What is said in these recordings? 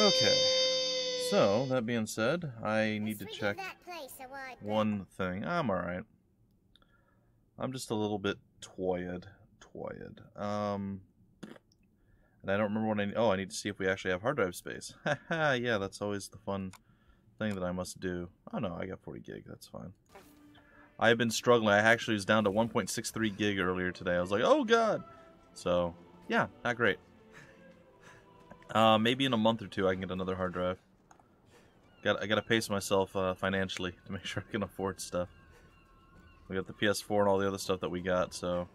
Okay. So, that being said, I need to check one thing. I'm alright. I'm just a little bit toyed. And I don't remember what I need to see if we actually have hard drive space. Haha, yeah, that's always the fun thing that I must do. Oh no, I got 40 gig, that's fine. I've been struggling. I actually was down to 1.63 gig earlier today. I was like, oh god! So, yeah, not great. Maybe in a month or two I can get another hard drive. I gotta pace myself financially to make sure I can afford stuff. We got the PS4 and all the other stuff that we got, so...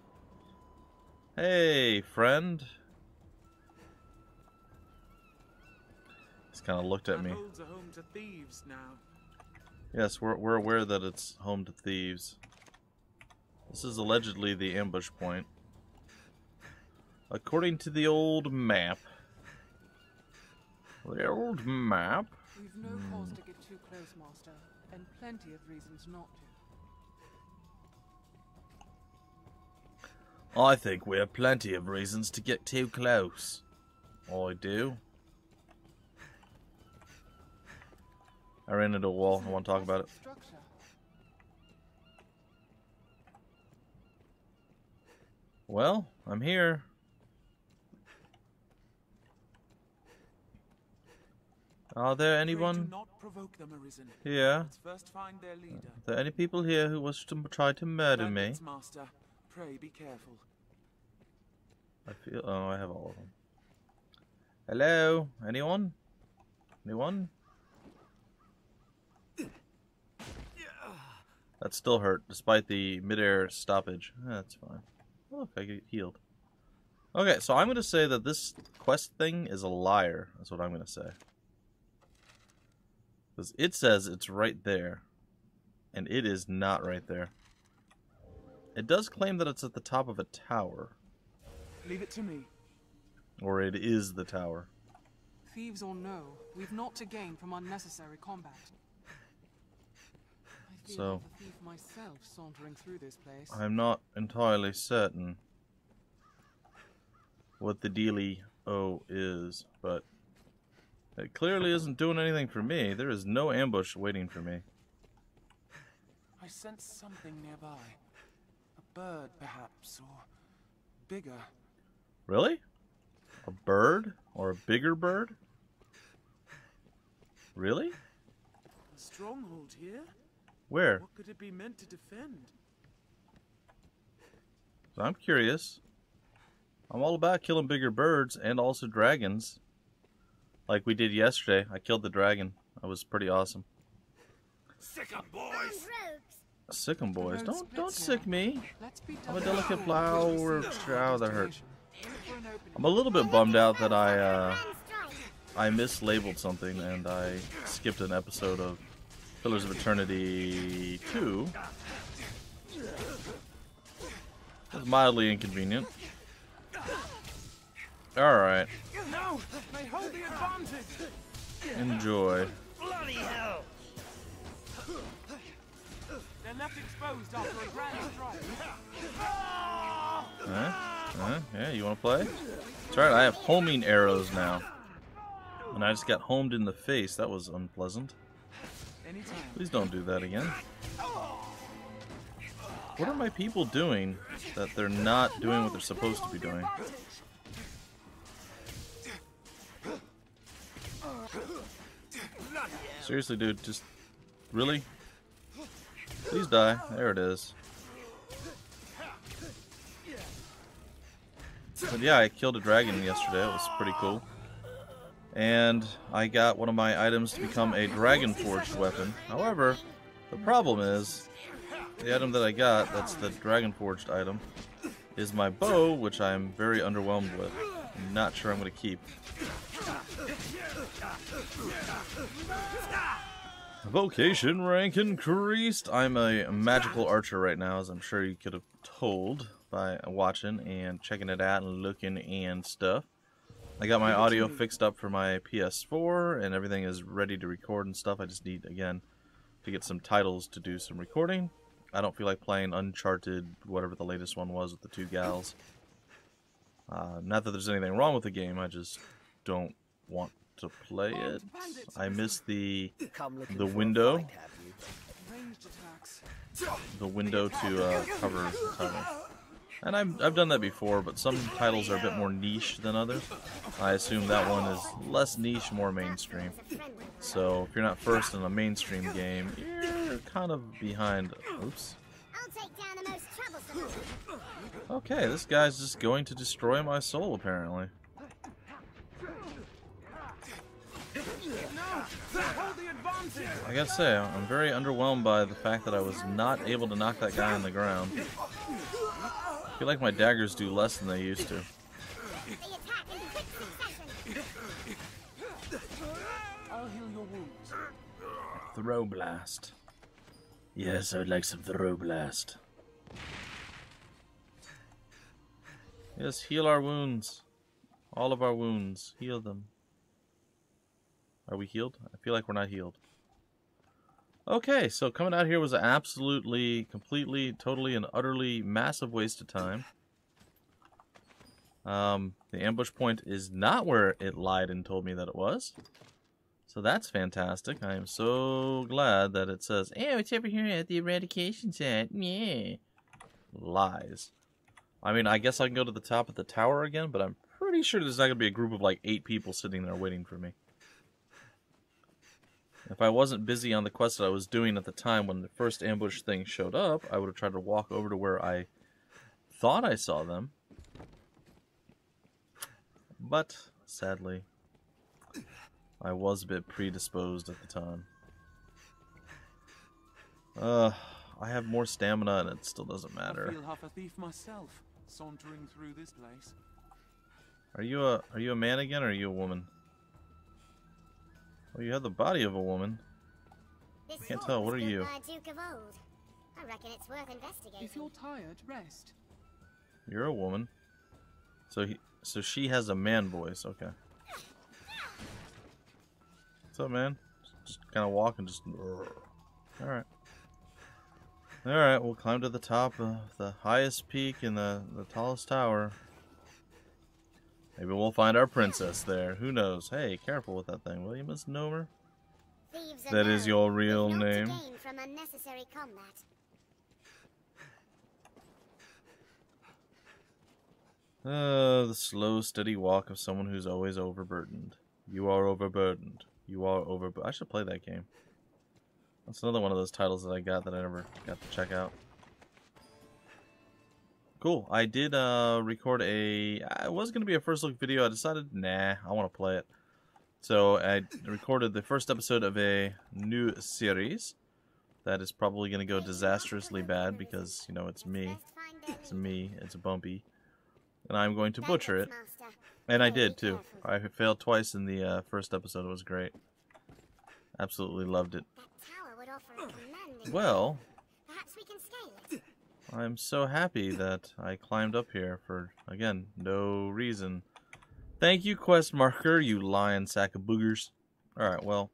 Hey, friend! He's kind of looked at me. Are home to thieves now. Yes, we're aware that it's home to thieves. This is allegedly the ambush point. According to the old map. The old map? We've no cause to get too close, Master, and plenty of reasons not to. I think we have plenty of reasons to get too close. I do. I ran into a wall. I want to talk about it. Well, I'm here. Are there anyone? Do not provoke them, Arisen. Here? Let's first find their leader. Are there any people here who wish to try to murder me? Bandits, Master. Pray be careful. I feel... Oh, I have all of them. Hello? Anyone? Anyone? That still hurt, despite the mid-air stoppage. That's fine. Look, I get healed. Okay, so I'm going to say that this quest thing is a liar. That's what I'm going to say. Because it says it's right there. And it is not right there. It does claim that it's at the top of a tower. Leave it to me. Or it is the tower. Thieves or no, we've not to gain from unnecessary combat. I feel like a thief myself sauntering through this place. I'm not entirely certain what the dealie-o is, but it clearly isn't doing anything for me. There is no ambush waiting for me. I sense something nearby. A bird, perhaps, or bigger. Really? A bird? Or a bigger bird? Really? A stronghold here? Where? What could it be meant to defend? I'm curious. I'm all about killing bigger birds and also dragons. Like we did yesterday. I killed the dragon. That was pretty awesome. Sick 'em, boys! Sick 'em, boys. Don't sick me. I'm a delicate flower. Ow, that hurt. I'm a little bit bummed out that I mislabeled something and I skipped an episode of Pillars of Eternity 2. It's mildly inconvenient. Alright. No! They hold the advantage! Enjoy. Bloody hell! They're left exposed after a grand strike. Yeah, you wanna play? That's right, I have homing arrows now. And I just got homed in the face. That was unpleasant. Please don't do that again. What are my people doing that they're not doing what they're supposed to be doing? Seriously, dude, just... Really? Please die. There it is. But yeah, I killed a dragon yesterday. It was pretty cool. And I got one of my items to become a dragon forged weapon. However, the problem is, the item that I got, that's the dragon forged item, is my bow, which I'm very underwhelmed with. I'm not sure I'm going to keep. Vocation rank increased. I'm a magical archer right now, as I'm sure you could have told by watching and checking it out and looking and stuff. I got my audio fixed up for my PS4 and everything is ready to record and stuff. I just need, again, to get some titles to do some recording. I don't feel like playing Uncharted, whatever the latest one was with the two gals. Not that there's anything wrong with the game, I just don't want to play it. I missed the Come looking for a window. fight, have you? Ranged attacks. The window to cover the title. And I've done that before, but some titles are a bit more niche than others. I assume that one is less niche, more mainstream. So if you're not first in a mainstream game, you're kind of behind. Oops. Okay, this guy's just going to destroy my soul, apparently. I gotta say, I'm very underwhelmed by the fact that I was not able to knock that guy on the ground. I feel like my daggers do less than they used to. I'll heal your wounds. Throw blast. Yes, I would like some throw blast. Yes, heal our wounds. All of our wounds. Heal them. Are we healed? I feel like we're not healed. Okay, so coming out here was an absolutely, completely, totally, and utterly massive waste of time. The ambush point is not where it lied and told me that it was. So that's fantastic. I am so glad that it says, "Oh, it's over here at the eradication set." Yeah. Lies. I mean, I guess I can go to the top of the tower again, but I'm pretty sure there's not going to be a group of like 8 people sitting there waiting for me. If I wasn't busy on the quest that I was doing at the time when the first ambush thing showed up, I would have tried to walk over to where I thought I saw them. But, sadly, I was a bit predisposed at the time. I have more stamina and it still doesn't matter. I feel half a thief myself, sauntering through this place. Are you a man again, or are you a woman? Oh, you have the body of a woman. I can't tell. What are you? Duke of Old. I reckon it's worth investigating. If you're tired, rest. You're a woman. So she has a man voice. Okay. What's up, man? Just kind of walk and just. All right. All right. We'll climb to the top of the highest peak in the tallest tower. Maybe we'll find our princess there. Who knows? Hey, careful with that thing, will you, Miss Nomer? That is your real name. From unnecessary combat. The slow, steady walk of someone who's always overburdened. You are overburdened. You are overburdened. I should play that game. That's another one of those titles that I got that I never got to check out. Cool. I did record it was going to be a first look video. I decided, nah, I want to play it. So I recorded the first episode of a new series that is probably going to go disastrously bad because, you know, it's me. It's me. It's Bumpy. And I'm going to butcher it. And I did, too. I failed twice in the first episode. It was great. Absolutely loved it. Well, perhaps we can scale it. I'm so happy that I climbed up here for, again, no reason. Thank you, quest marker, you lying sack of boogers. Alright, well,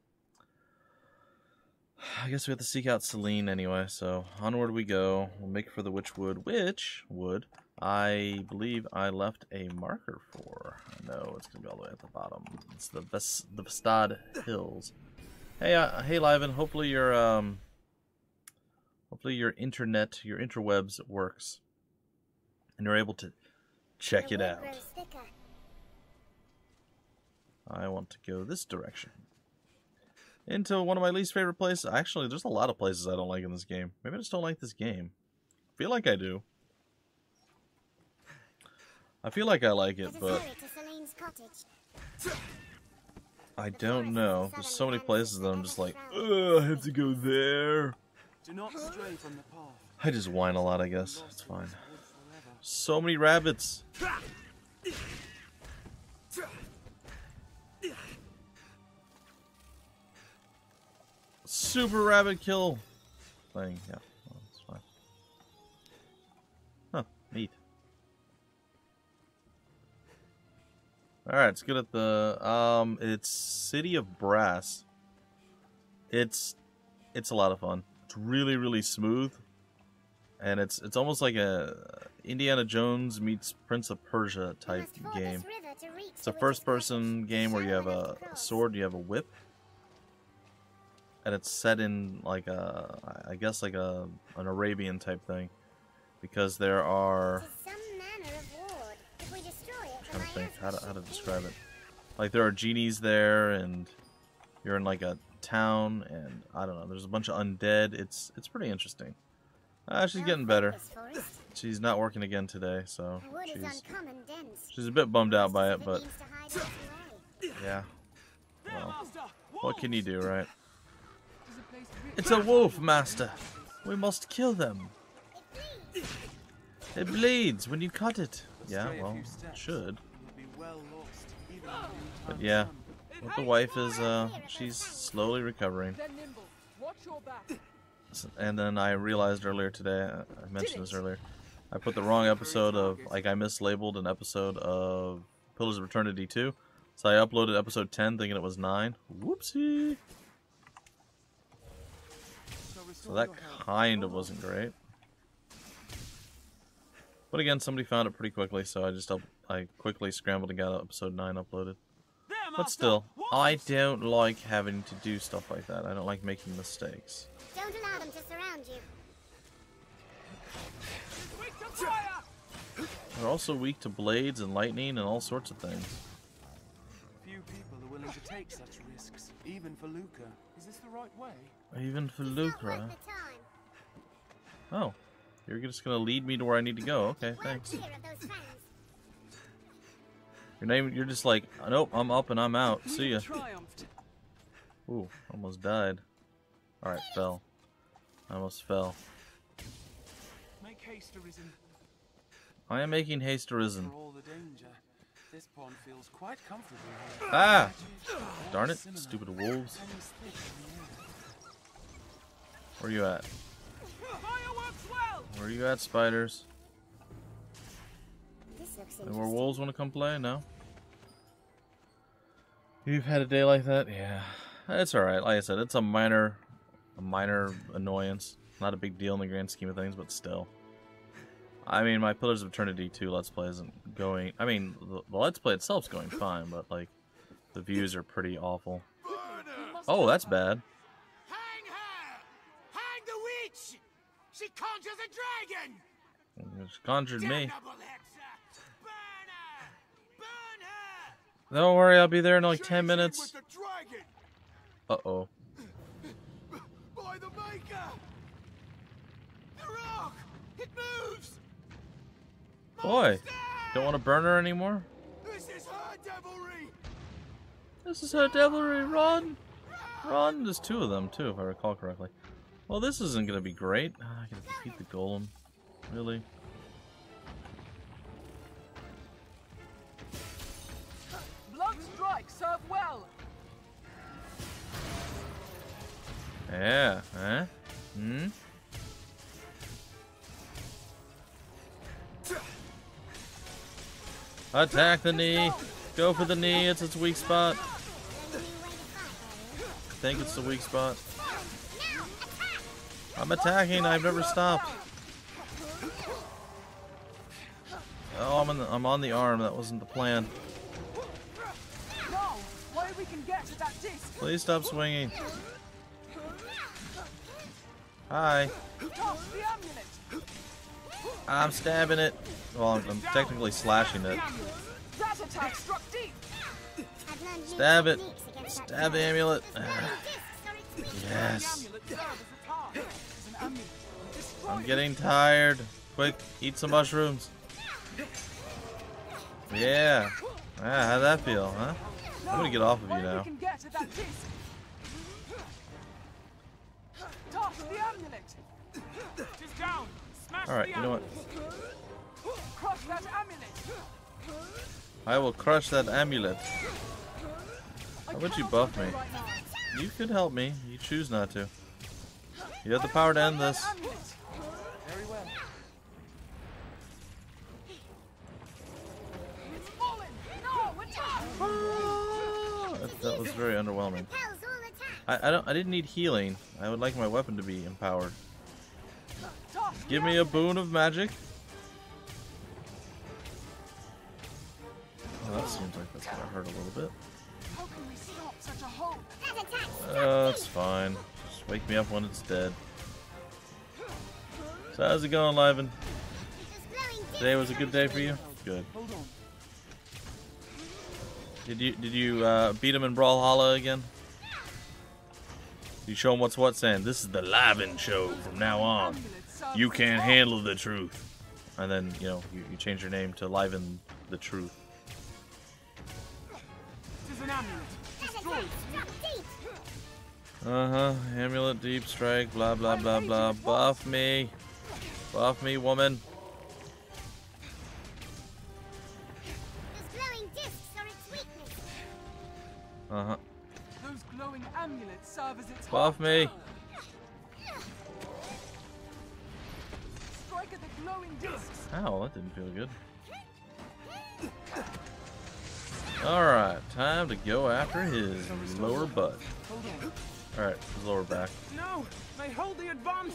I guess we have to seek out Celine anyway, so onward we go. We'll make for the Witchwood, which wood I believe I left a marker for. No, it's going to be all the way at the bottom. It's the Vestad Hills. Hey, hey, Liven, hopefully your internet, your interwebs works, and you're able to check it out. I want to go this direction. Into one of my least favorite places. Actually, there's a lot of places I don't like in this game. Maybe I just don't like this game. I feel like I do. I feel like I like it, but I don't know. There's so many places that I'm just like, ugh, I have to go there. Do not stray from the path. I just whine a lot, I guess. It's fine. So many rabbits. Super rabbit kill thing. Yeah, well, that's fine. Huh, neat. Alright, let's get at the it's City of Brass. It's a lot of fun. It's really, really smooth. and it's almost like a Indiana Jones meets Prince of Persia type game. It's a first-person game where you have a sword, you have a whip, and it's set in like I guess like an Arabian type thing, because there are. I'm trying to think how to describe it. Like there are genies there, and you're in like a town, and I don't know. There's a bunch of undead. It's pretty interesting. She's getting better. She's not working again today, so she's a bit bummed out by it, but yeah. Well, what can you do, right? It's a wolf, master. We must kill them. It bleeds when you cut it. Yeah, well, it should. But yeah, what the wife is, she's slowly recovering. And then I realized earlier today, I mentioned this earlier, I put the wrong episode of, like, I mislabeled an episode of Pillars of Eternity 2. So I uploaded episode 10 thinking it was 9. Whoopsie! So that kind of wasn't great. But again, somebody found it pretty quickly, so I quickly scrambled and got episode 9 uploaded. But still, I don't like having to do stuff like that. I don't like making mistakes. Don't allow them to surround you. They're also weak to blades and lightning and all sorts of things. Few people are willing to take such risks, even for lucre. Is this the right way? Even for lucre. Oh, you're just gonna lead me to where I need to go. Okay, thanks. You're just like, nope, I'm up and I'm out. See ya. Ooh, almost died. Alright, fell. I almost fell. Make haste, Arisen. I am making haste, Arisen. For all the danger, this pond feels quite comfortable here. Ah! Darn it, stupid wolves. Where you at? Where you at, spiders? Any more wolves want to come play? No? You've had a day like that? Yeah. It's alright. Like I said, it's a minor annoyance. Not a big deal in the grand scheme of things, but still. I mean, my Pillars of Eternity 2 Let's Play isn't going... I mean, the Let's Play itself's going fine, but, like, the views are pretty awful. Oh, that's bad. Hang her! Hang the witch! She conjures a dragon! She conjured me. Damnable Hexa! Burn her! Burn her! Don't worry, I'll be there in like 10 minutes. With the dragon! Uh-oh. By the Maker! The rock! It moves! Boy, don't want to burn her anymore? This is her devilry! This is her devilry, run! Run! There's 2 of them, too, if I recall correctly. Well, this isn't going to be great. I gotta defeat the golem. Really? Blood strike, serve well. Yeah, huh? Hmm? Attack the knee! Go for the knee, it's its weak spot. I think it's the weak spot. I'm attacking, I've never stopped. Oh, I'm on the arm, that wasn't the plan. Now, why we can get to that disc. Please stop swinging. Hi. Toss the amulet. I'm stabbing it. Well, I'm technically slashing it. That attack struck deep. Stab it. Stab the amulet. Yes. I'm getting tired. Quick, eat some mushrooms. Yeah. Ah, how'd that feel, huh? I'm gonna get off of you now. Alright, you know what? I will crush that amulet. How about you buff me? You could help me. You choose not to. You have the power to end this. Very well. That was very underwhelming. I didn't need healing. I would like my weapon to be empowered. Give me a boon of magic. Oh, that seems like that's gonna hurt a little bit. How can we stop such a hope? That's fine. Just wake me up when it's dead. So how's it going, Liven? Today was a good day for you? Good. Hold on. Did you beat him in Brawlhalla again? You show him what's what, saying this is the Liven show from now on. You can't handle the truth. And then, you know, you change your name to Liven the Truth. This is an amulet. Destroy it. Uh-huh. Amulet, deep strike, blah blah blah blah. Buff me. Buff me, woman. Those glowing discs are its weakness. Uh-huh. Those glowing amulets serve as its Buff me. Strike at the glowing discs. Ow, that didn't feel good. Alright, time to go after his lower butt. Hold on. Alright, his lower back. No, they hold the advantage.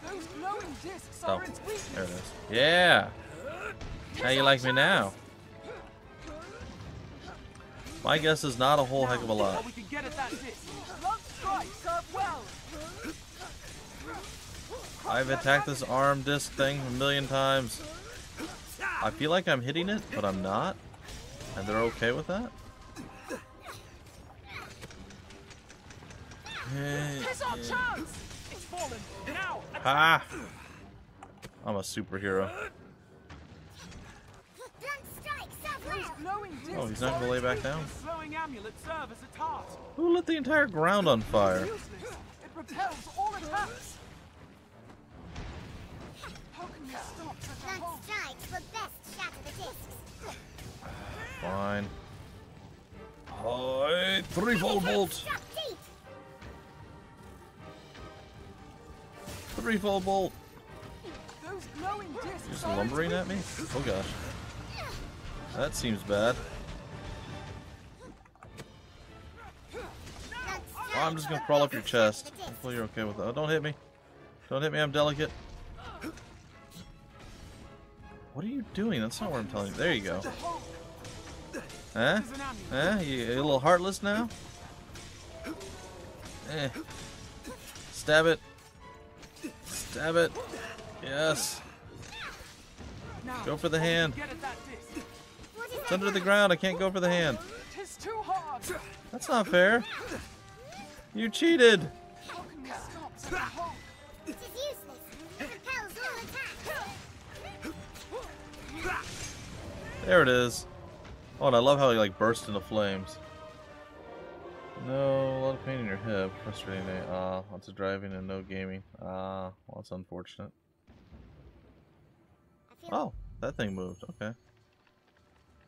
Those glowing discs Oh, are its weakness. there it is. Yeah! How you like me now? My guess is not a whole heck of a lot. We can get at that disc. Blunt strike, serve well. I've attacked this arm disc thing a million times. I feel like I'm hitting it, but I'm not. And they're okay with that? Here's our chance. It's fallen. Now. Ah! I'm a superhero. Blunt strike, serve Those well. glowing discs Oh, he's not gonna lay back down? This glowing amulet serve as its heart. Who lit the entire ground on fire? Useless. It repels all attacks. How can we stop such a Blunt hope? strikes will best shatter the discs. Fine. Hi, threefold bolt! Struck deep. Threefold bolt! Those glowing discs Just are its lumbering at me? weakness. Oh gosh. That seems bad. Blunt Oh, I'm just gonna crawl up your chest. Hopefully you're okay with that. Oh, don't hit me. Don't hit me, I'm delicate. What are you doing? That's not what I'm telling you. There you go. Huh? Huh? You a little heartless now? Eh. Stab it. Stab it. Yes. Now, Go for the hand. get at that disc. It's under the ground. I can't go for the hand. Tis too hard. That's not fair. You cheated. How can we stop such a hope? It is useless. It repels all attacks. There it is. Oh, and I love how he like burst into flames. No, a lot of pain in your hip. Frustrating day. Lots of driving and no gaming. Well, that's unfortunate. I feel Oh, that thing moved. Okay.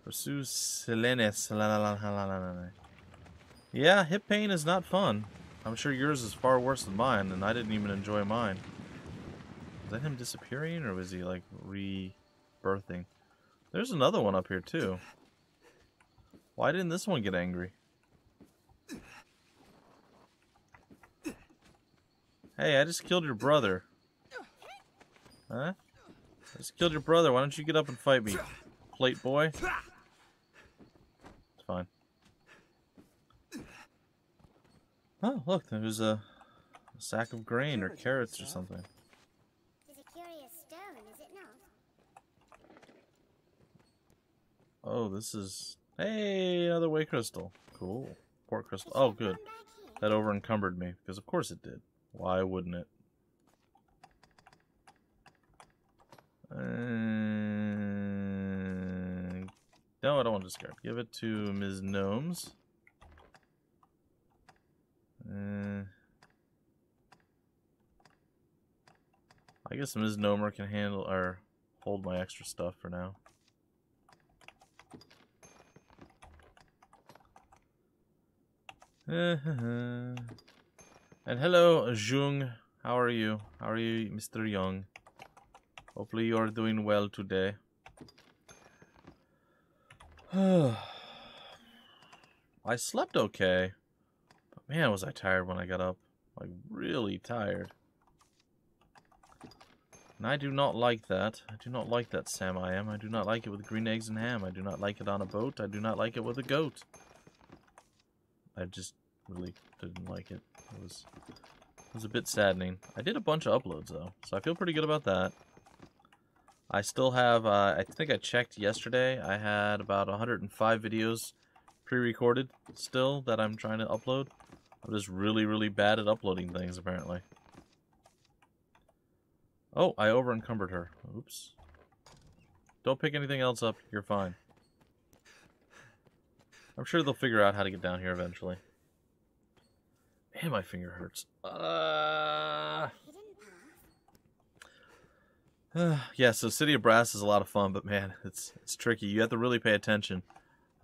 Pursue Selenis. Yeah, hip pain is not fun. I'm sure yours is far worse than mine, and I didn't even enjoy mine. Was that him disappearing, or was he like rebirthing? There's another one up here too. Why didn't this one get angry? Hey, I just killed your brother. Huh? I just killed your brother. Why don't you get up and fight me, plate boy? It's fine. Oh, look, there's a sack of grain or carrots or something. it is a curious stone, is it not? Oh, this is... Hey, another way crystal. Cool. Port crystal. Oh, good. Come back here. That over encumbered me, because of course it did. Why wouldn't it? No, I don't want to discard. Give it to Ms. Gnomes. I guess Ms. Gnomer can handle or hold my extra stuff for now. And hello, Jung. How are you? How are you, Mr. Young? Hopefully you are doing well today. I slept okay. But man, was I tired when I got up. Like, really tired. And I do not like that. I do not like that, Sam I am. I do not like it with green eggs and ham. I do not like it on a boat. I do not like it with a goat. I just really didn't like it. It was a bit saddening. I did a bunch of uploads, though, so I feel pretty good about that. I still have, I think I checked yesterday, I had about 105 videos pre-recorded still that I'm trying to upload. I'm just really, really bad at uploading things, apparently. Oh, I over-encumbered her. Oops. Don't pick anything else up, you're fine. I'm sure they'll figure out how to get down here eventually. Man, my finger hurts. Yeah, so City of Brass is a lot of fun, but man, it's tricky. You have to really pay attention.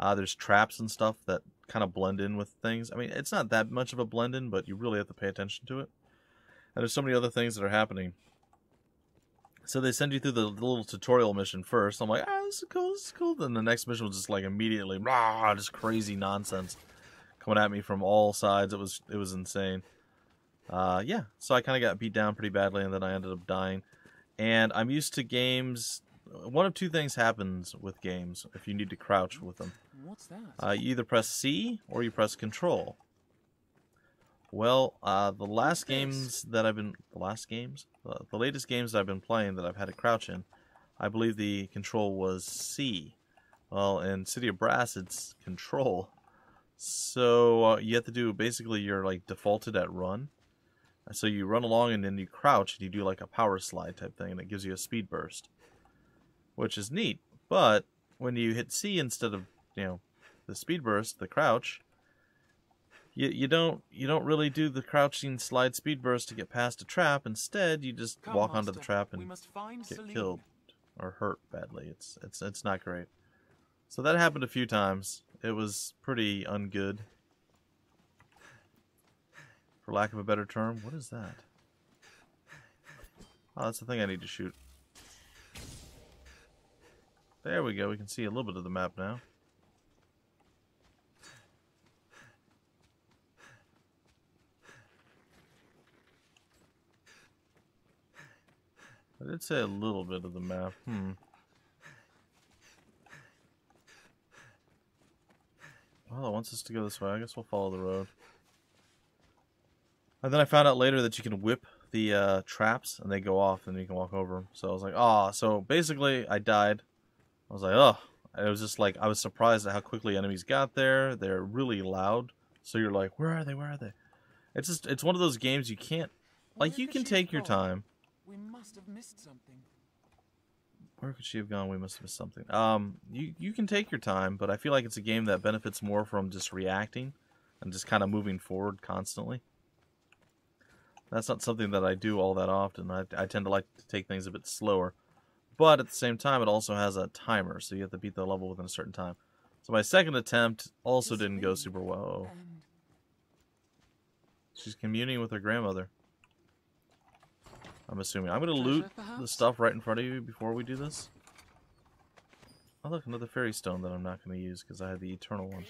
There's traps and stuff that kind of blend in with things. I mean, it's not that much of a blend in, but you really have to pay attention to it. And there's so many other things that are happening. So they send you through the little tutorial mission first. I'm like, this is cool, this is cool. Then the next mission was just like immediately, rah, just crazy nonsense coming at me from all sides. It was insane. Yeah, so I kind of got beat down pretty badly, and then I ended up dying. And I'm used to games. One of two things happens with games if you need to crouch with them. What's that? You either press C or you press Control. Well, the latest games that I've been playing that I've had to crouch in, I believe the control was C. Well, in City of Brass, it's Control. So you have to do, basically, you're like defaulted at run. So you run along and then you crouch and you do like a power slide type thing, and it gives you a speed burst, which is neat. But when you hit C instead of, the speed burst, the crouch, you don't really do the crouching slide speed burst to get past a trap. Instead, you just walk onto the trap and get killed or hurt badly. It's not great. So that happened a few times. It was pretty ungood, for lack of a better term. What is that? Oh, that's the thing I need to shoot. There we go. We can see a little bit of the map now. I did say a little bit of the map. Well, it wants us to go this way. I guess we'll follow the road. And then I found out later that you can whip the traps and they go off and you can walk over them. So I was like, oh, so basically I died. I was like, oh. It was just like, I was surprised at how quickly enemies got there. They're really loud. So you're like, where are they? Where are they? It's one of those games you can't, like, you can take your time. We must have missed something. Where could she have gone? We must have missed something. You can take your time, but I feel like it's a game that benefits more from just reacting and just kind of moving forward constantly. That's not something that I do all that often. I tend to like to take things a bit slower. But at the same time, it also has a timer, so you have to beat the level within a certain time. So my second attempt also didn't go super well. She's communing with her grandmother. I'm assuming. I'm going to loot the stuff right in front of you before we do this. Oh, look, another fairy stone that I'm not going to use because I have the eternal one.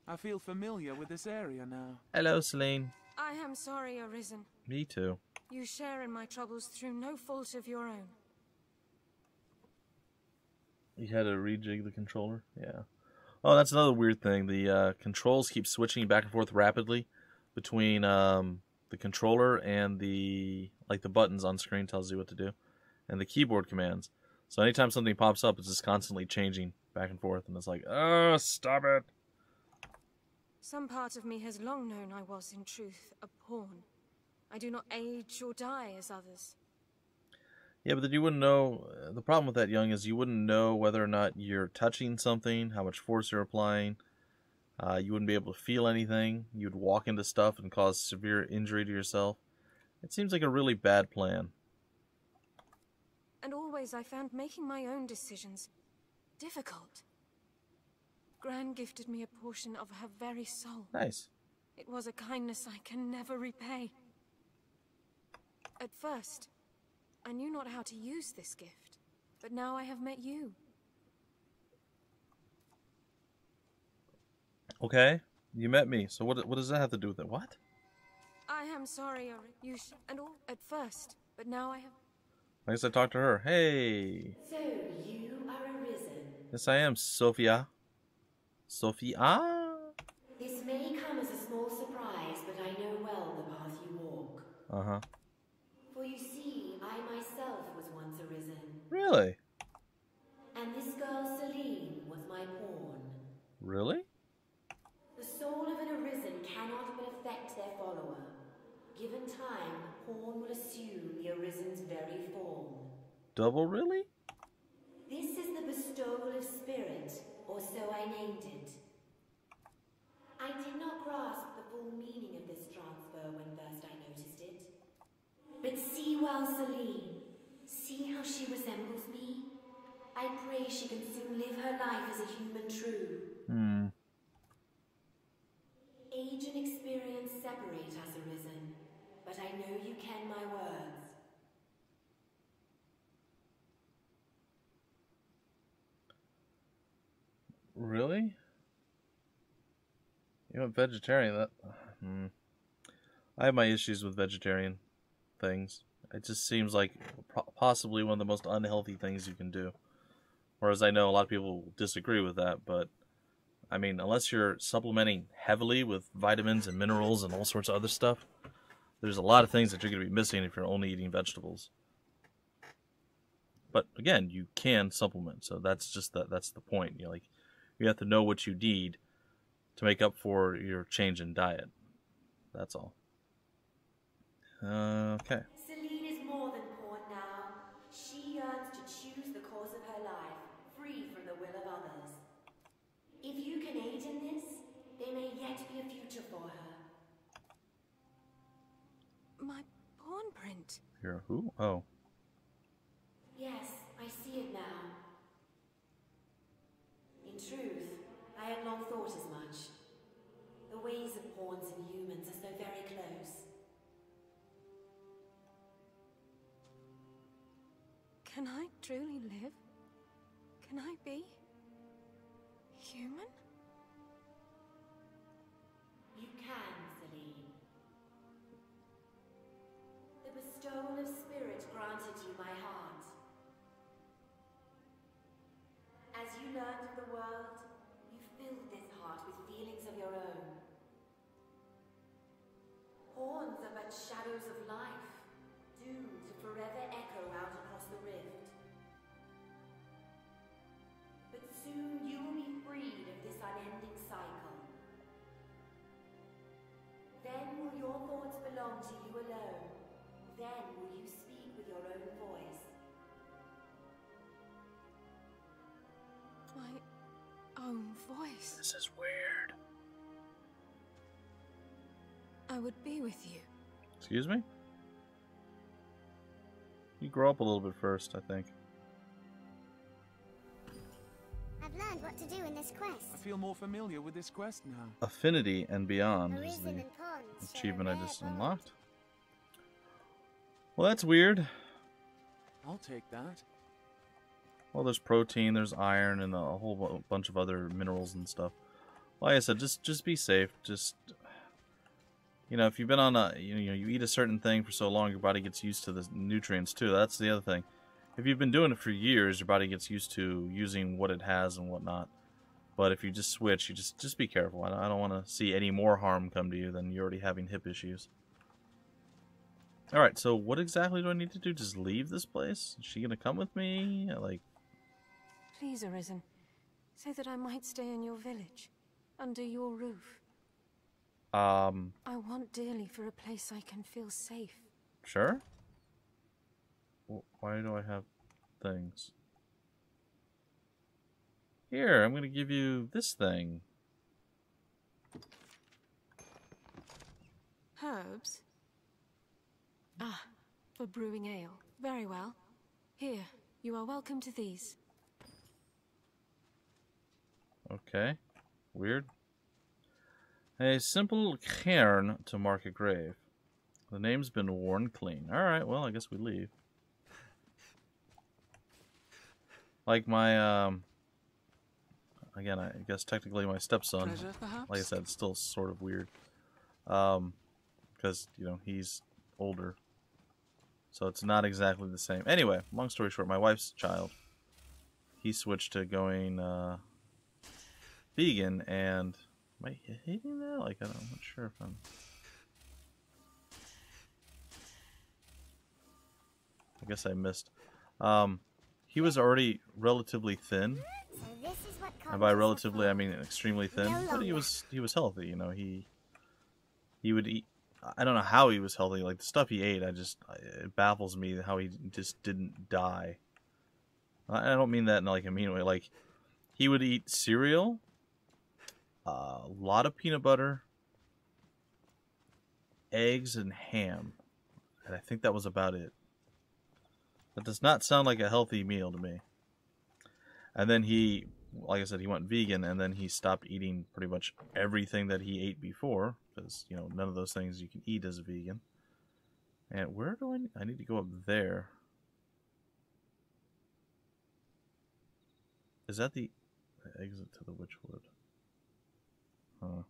I feel familiar with this area now. Hello, Celine. I am sorry, Arisen. Me too. You share in my troubles through no fault of your own. You had to rejig the controller? Yeah. Oh, that's another weird thing. The controls keep switching back and forth rapidly between the controller and the buttons on screen tells you what to do, and the keyboard commands. So anytime something pops up, it's just constantly changing back and forth, and it's like, oh, stop it. Some part of me has long known I was, in truth, a pawn. I do not age or die as others. Yeah, but then you wouldn't know. The problem with that, Young, is you wouldn't know whether or not you're touching something, how much force you're applying. You wouldn't be able to feel anything. You'd walk into stuff and cause severe injury to yourself. It seems like a really bad plan. And always I found making my own decisions difficult. Gran gifted me a portion of her very soul. Nice. It was a kindness I can never repay. At first, I knew not how to use this gift, but now I have met you. Okay, you met me. So what does that have to do with it? What? I am sorry, at first, but now I have... I guess I talked to her. Hey. So, you are Arisen. Yes, I am, Sophia. Sophia? This may come as a small surprise, but I know well the path you walk. Uh-huh. For you see, I myself was once Arisen. Really? And this girl, Celine, was my pawn. Really? The soul of an Arisen cannot but affect their follower. Given time, the pawn will assume the Arisen's very form. Double really? This is the bestowal of spirit, or so I named it. I did not grasp the full meaning of this transfer when first I noticed it. But see well, Celine. See how she resembles me? I pray she can soon live her life as a human true. Age and experience separate us, Arisen, but I know you ken my words. Really? You know, vegetarian, that... I have my issues with vegetarian things. It just seems like possibly one of the most unhealthy things you can do. Whereas I know a lot of people disagree with that, but... I mean, unless you're supplementing heavily with vitamins and minerals and all sorts of other stuff, there's a lot of things that you're going to be missing if you're only eating vegetables. But again, you can supplement, so that's the point. You know, like, you have to know what you need to make up for your change in diet. That's all. Okay. Celine is more than pawn now. She yearns to choose the course of her life, free from the will of others. If you can aid in this, there may yet be a future for her. My pawn print. You're who? Oh. Yes, I see it now. In truth, I had long thought as much. The ways of pawns and humans are so very close. Can I truly live? Can I be human? You can, Celine. The bestowal of spirit granted you my heart. As you learned of the world, you filled this heart with feelings of your own. Pawns are but shadows of life, doomed to forever echo out across the rift. But soon you will be freed of this unending cycle. Then will your thoughts belong to you alone. Then will you speak with your own voice. My own voice. This is weird. I would be with you. Excuse me? You grow up a little bit first, I think. I've learned what to do in this quest. I feel more familiar with this quest now. Affinity and Beyond is Arisen the and pawns share achievement a I rare just bond. unlocked. Well, that's weird. I'll take that. Well, there's protein, there's iron, and a whole bunch of other minerals and stuff. Like I said, just be safe. Just, you know, if you've been on a, you eat a certain thing for so long, your body gets used to the nutrients too. That's the other thing. If you've been doing it for years, your body gets used to using what it has and whatnot. But if you just switch, you just be careful. I don't want to see any more harm come to you than you're already having hip issues. Alright, so what exactly do I need to do? Just leave this place? Is she going to come with me? Like... Please, Arisen, say that I might stay in your village, under your roof. I want dearly for a place I can feel safe. Sure? Well, why do I have things? Here, I'm going to give you this thing. Herbs? Ah, for brewing ale. Very well. Here, you are welcome to these. Okay. Weird. A simple cairn to mark a grave. The name's been worn clean. Alright, well, I guess we leave. Like my, again, I guess technically my stepson. Treasure, perhaps? Like I said, it's still sort of weird. Because, you know, he's older. So it's not exactly the same. Anyway, long story short, my wife's child, he switched to going vegan, and am I hitting that? Like, I'm not sure if I'm... I guess I missed. He was already relatively thin. And by relatively, I mean extremely thin. But he was healthy, you know. He would eat. I don't know how he was healthy. Like the stuff he ate, it baffles me how he just didn't die. I don't mean that in like a mean way. Like he would eat cereal, a lot of peanut butter, eggs, and ham, and I think that was about it. That does not sound like a healthy meal to me. And then he, like I said, he went vegan, and then he stopped eating pretty much everything that he ate before, because, you know, none of those things you can eat as a vegan. And where do I need to go up there? Is that the exit to the Witchwood? Huh.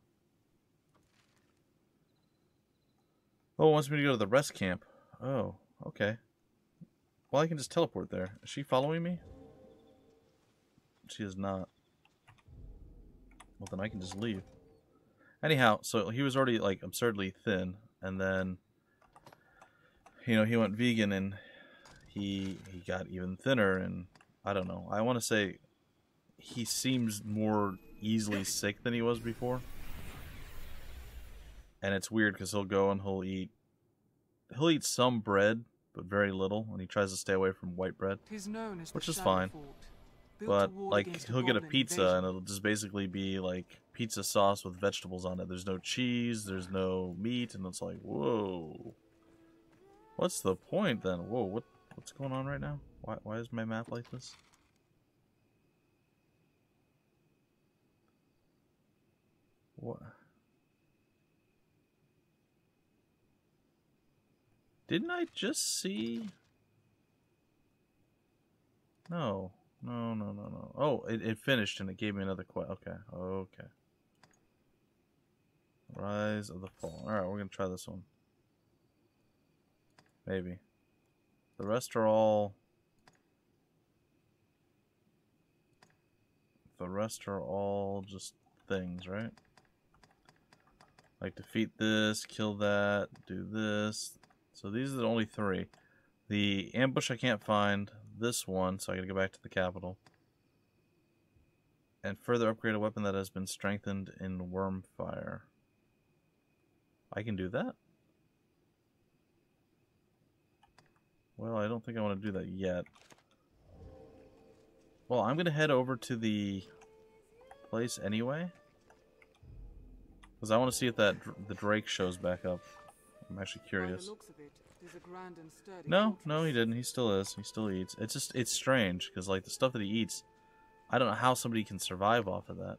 Oh, it wants me to go to the rest camp. Oh, okay. Well, I can just teleport there. Is she following me? She is not. Well, then I can just leave. Anyhow, so he was already, like, absurdly thin. And then, you know, he went vegan and he got even thinner. And I don't know. I want to say he seems more easily sick than he was before. And it's weird because he'll go and he'll eat some bread, but very little, and he tries to stay away from white bread, which is fine. But, like, he'll get a pizza, and it'll just basically be, like, pizza sauce with vegetables on it. There's no cheese, there's no meat, and it's like, whoa. What's the point, then? Whoa, what's going on right now? Why is my map like this? What? Didn't I just see? No. Oh, it finished and it gave me another quest. Okay. Rise of the Fall. Alright, we're gonna try this one. Maybe. The rest are all... just things, right? Like defeat this, kill that, do this... So these are the only 3. The ambush I can't find. This one, so I gotta go back to the capital. And further upgrade a weapon that has been strengthened in Wormfire. I can do that? Well, I don't think I want to do that yet. Well, I'm gonna head over to the place anyway. Because I want to see if the Drake shows back up. I'm actually curious. No, he didn't. He still is. He still eats. It's strange because like the stuff that he eats, I don't know how somebody can survive off of that.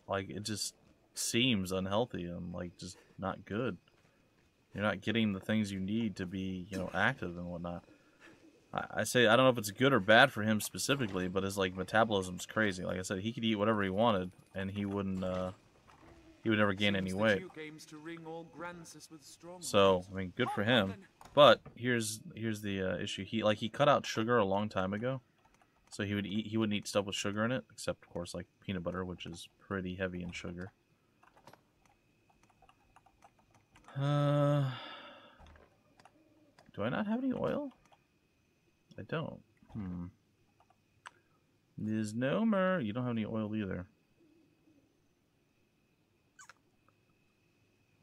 Like it just seems unhealthy and like just not good. You're not getting the things you need to be, you know, active and whatnot. I say I don't know if it's good or bad for him specifically, but his like metabolism's crazy. Like I said, he could eat whatever he wanted and he wouldn't. He would never gain any weight. So, I mean, good for him. But here's the issue. He cut out sugar a long time ago. So he wouldn't eat stuff with sugar in it, except of course like peanut butter, which is pretty heavy in sugar. Do I not have any oil? I don't. There's no more. You don't have any oil either.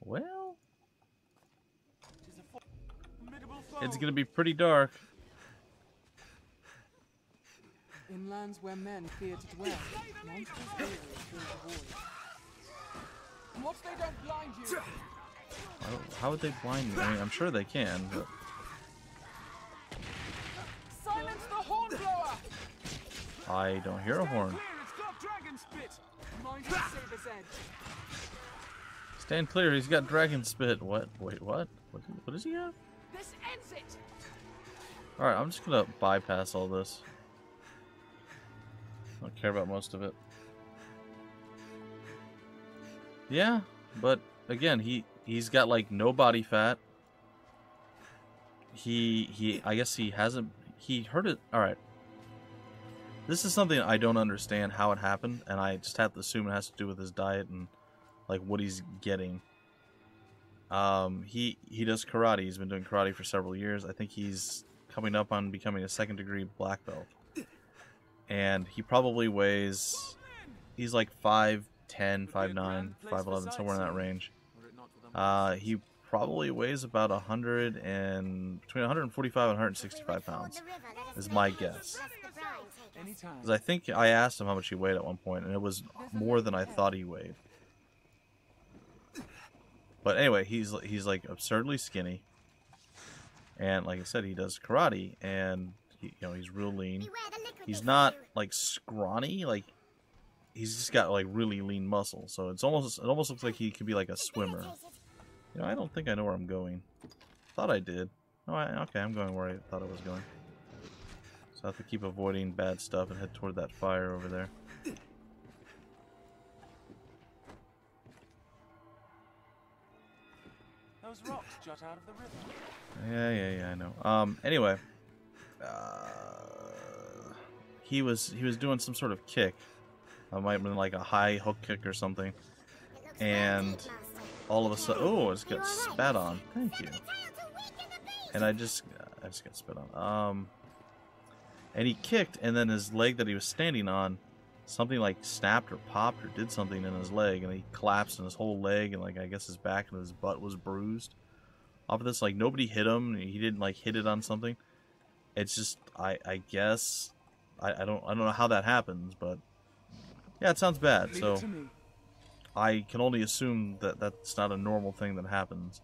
Well, it's gonna be pretty dark. In lands where men fear to dwell, monsters always fear to avoid. And what they don't blind you? How would they blind me? I mean, I'm sure they can, but... Silence the horn blower! I don't hear a horn. It's got dragon spit. Mind the saber's edge. Stand clear, he's got dragon spit. What? Wait, what? What does he have? This ends it. Alright, I'm just gonna bypass all this. I don't care about most of it. Yeah, but again, he's got like no body fat. I guess he hasn't, he heard it. All right. This is something I don't understand how it happened, and I just have to assume it has to do with his diet and like what he's getting. He does karate. He's been doing karate for several years. I think he's coming up on becoming a 2nd degree black belt. And he probably weighs, he's like 5'10", 5'9", 5'11", somewhere in that range. He probably weighs about between 145 and 165 pounds, is my guess. Because I think I asked him how much he weighed at one point, and it was more than I thought he weighed. But anyway, he's like absurdly skinny, and like I said, he does karate, and he's real lean. He's not like scrawny, like he's just got like really lean muscle. So it almost looks like he could be like a swimmer. I don't think I know where I'm going. Thought I did. Oh, okay, I'm going where I thought I was going. So I have to keep avoiding bad stuff and head toward that fire over there. Those rocks jut out of the river. Yeah, I know. Anyway, he was doing some sort of kick. It might have been like a high hook kick or something. And all of a sudden, oh, I just got spat on. Thank you. And I just got spit on. And he kicked, and then his leg that he was standing on, something like snapped or popped or did something in his leg, and he collapsed, and his whole leg and like I guess his back and his butt was bruised. Off of this, like nobody hit him. He didn't like hit it on something. It's just I guess I don't know how that happens, but yeah, it sounds bad. So I can only assume that that's not a normal thing that happens,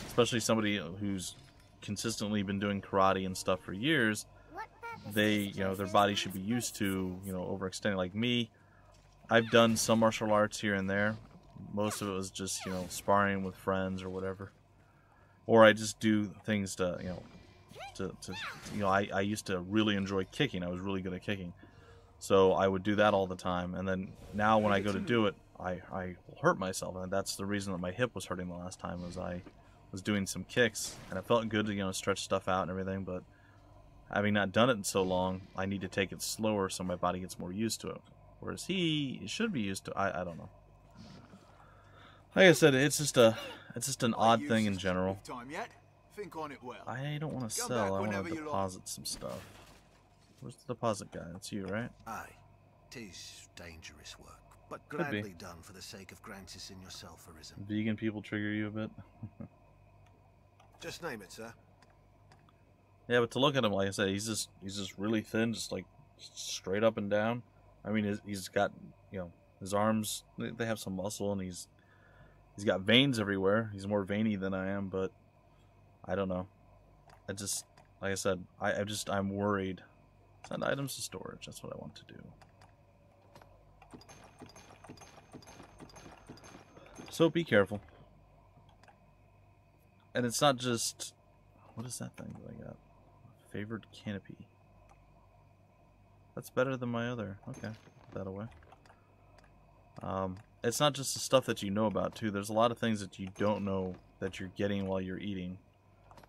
especially somebody who's consistently been doing karate and stuff for years. They, their body should be used to, overextending. Like me, I've done some martial arts here and there. Most of it was just, sparring with friends or whatever. Or I just do things to, I used to really enjoy kicking. I was really good at kicking. So I would do that all the time. And then now when I go to do it, I hurt myself. And that's the reason that my hip was hurting the last time, was I was doing some kicks. And it felt good to, stretch stuff out and everything, but having not done it in so long, I need to take it slower so my body gets more used to it. Whereas he should be used to, I don't know. Like I said, it's just an odd thing in general. I don't want to sell, I want to deposit some stuff. Where's the deposit guy? That's you, right? Aye. 'Tis dangerous work, but gladly done for the sake of Grantis and yourself, Arisen. Vegan people trigger you a bit? Just name it, sir. Yeah, but to look at him, like I said, he's just really thin, just like straight up and down. I mean, he's got, his arms, they have some muscle, and he's got veins everywhere. He's more veiny than I am, but I don't know. I just, like I said, I'm worried. Send items to storage. That's what I want to do. So be careful. And it's not just, what is that thing that I got? Favored canopy. That's better than my other. Okay, put that away. It's not just the stuff that you know about, too. There's a lot of things that you don't know that you're getting while you're eating.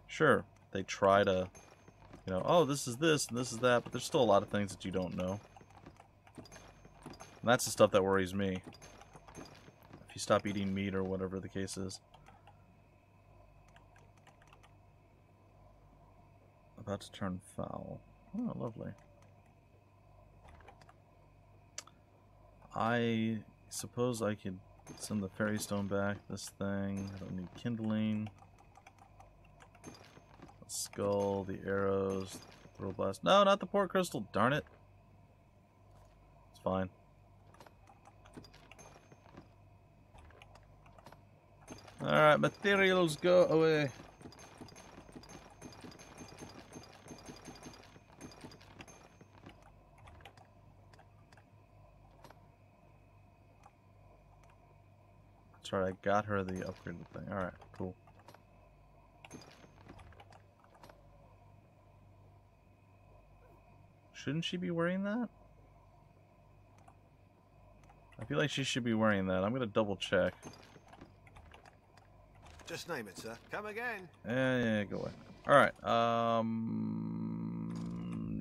Sure, they try to, oh, this is this and this is that, but there's still a lot of things that you don't know. And that's the stuff that worries me. If you stop eating meat or whatever the case is. About to turn foul. Oh, lovely. I suppose I could send the fairy stone back. This thing. I don't need kindling. The skull, the arrows, throw blast. No, not the port crystal. Darn it. It's fine. Alright, materials go away. That's right, I got her the upgraded thing. Alright, cool. Shouldn't she be wearing that? I feel like she should be wearing that. I'm gonna double check. Just name it, sir. Come again. Yeah, go away. Alright,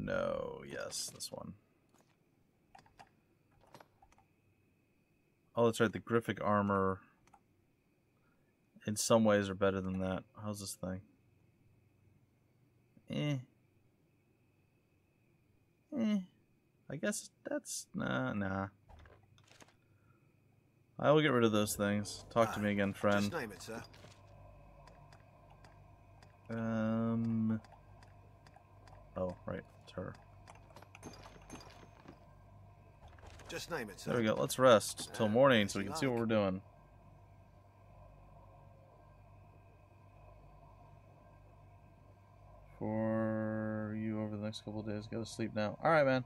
no, yes, this one. Oh, that's right, the Griffic armor in some ways are better than that. How's this thing? I guess that's... Nah. I will get rid of those things. Talk to me again, friend. Just name it, sir. Oh, right. It's her. Just name it, sir. There we go. Let's rest till morning so we can see what we're doing. For you over the next couple of days. Go to sleep now. Alright, man.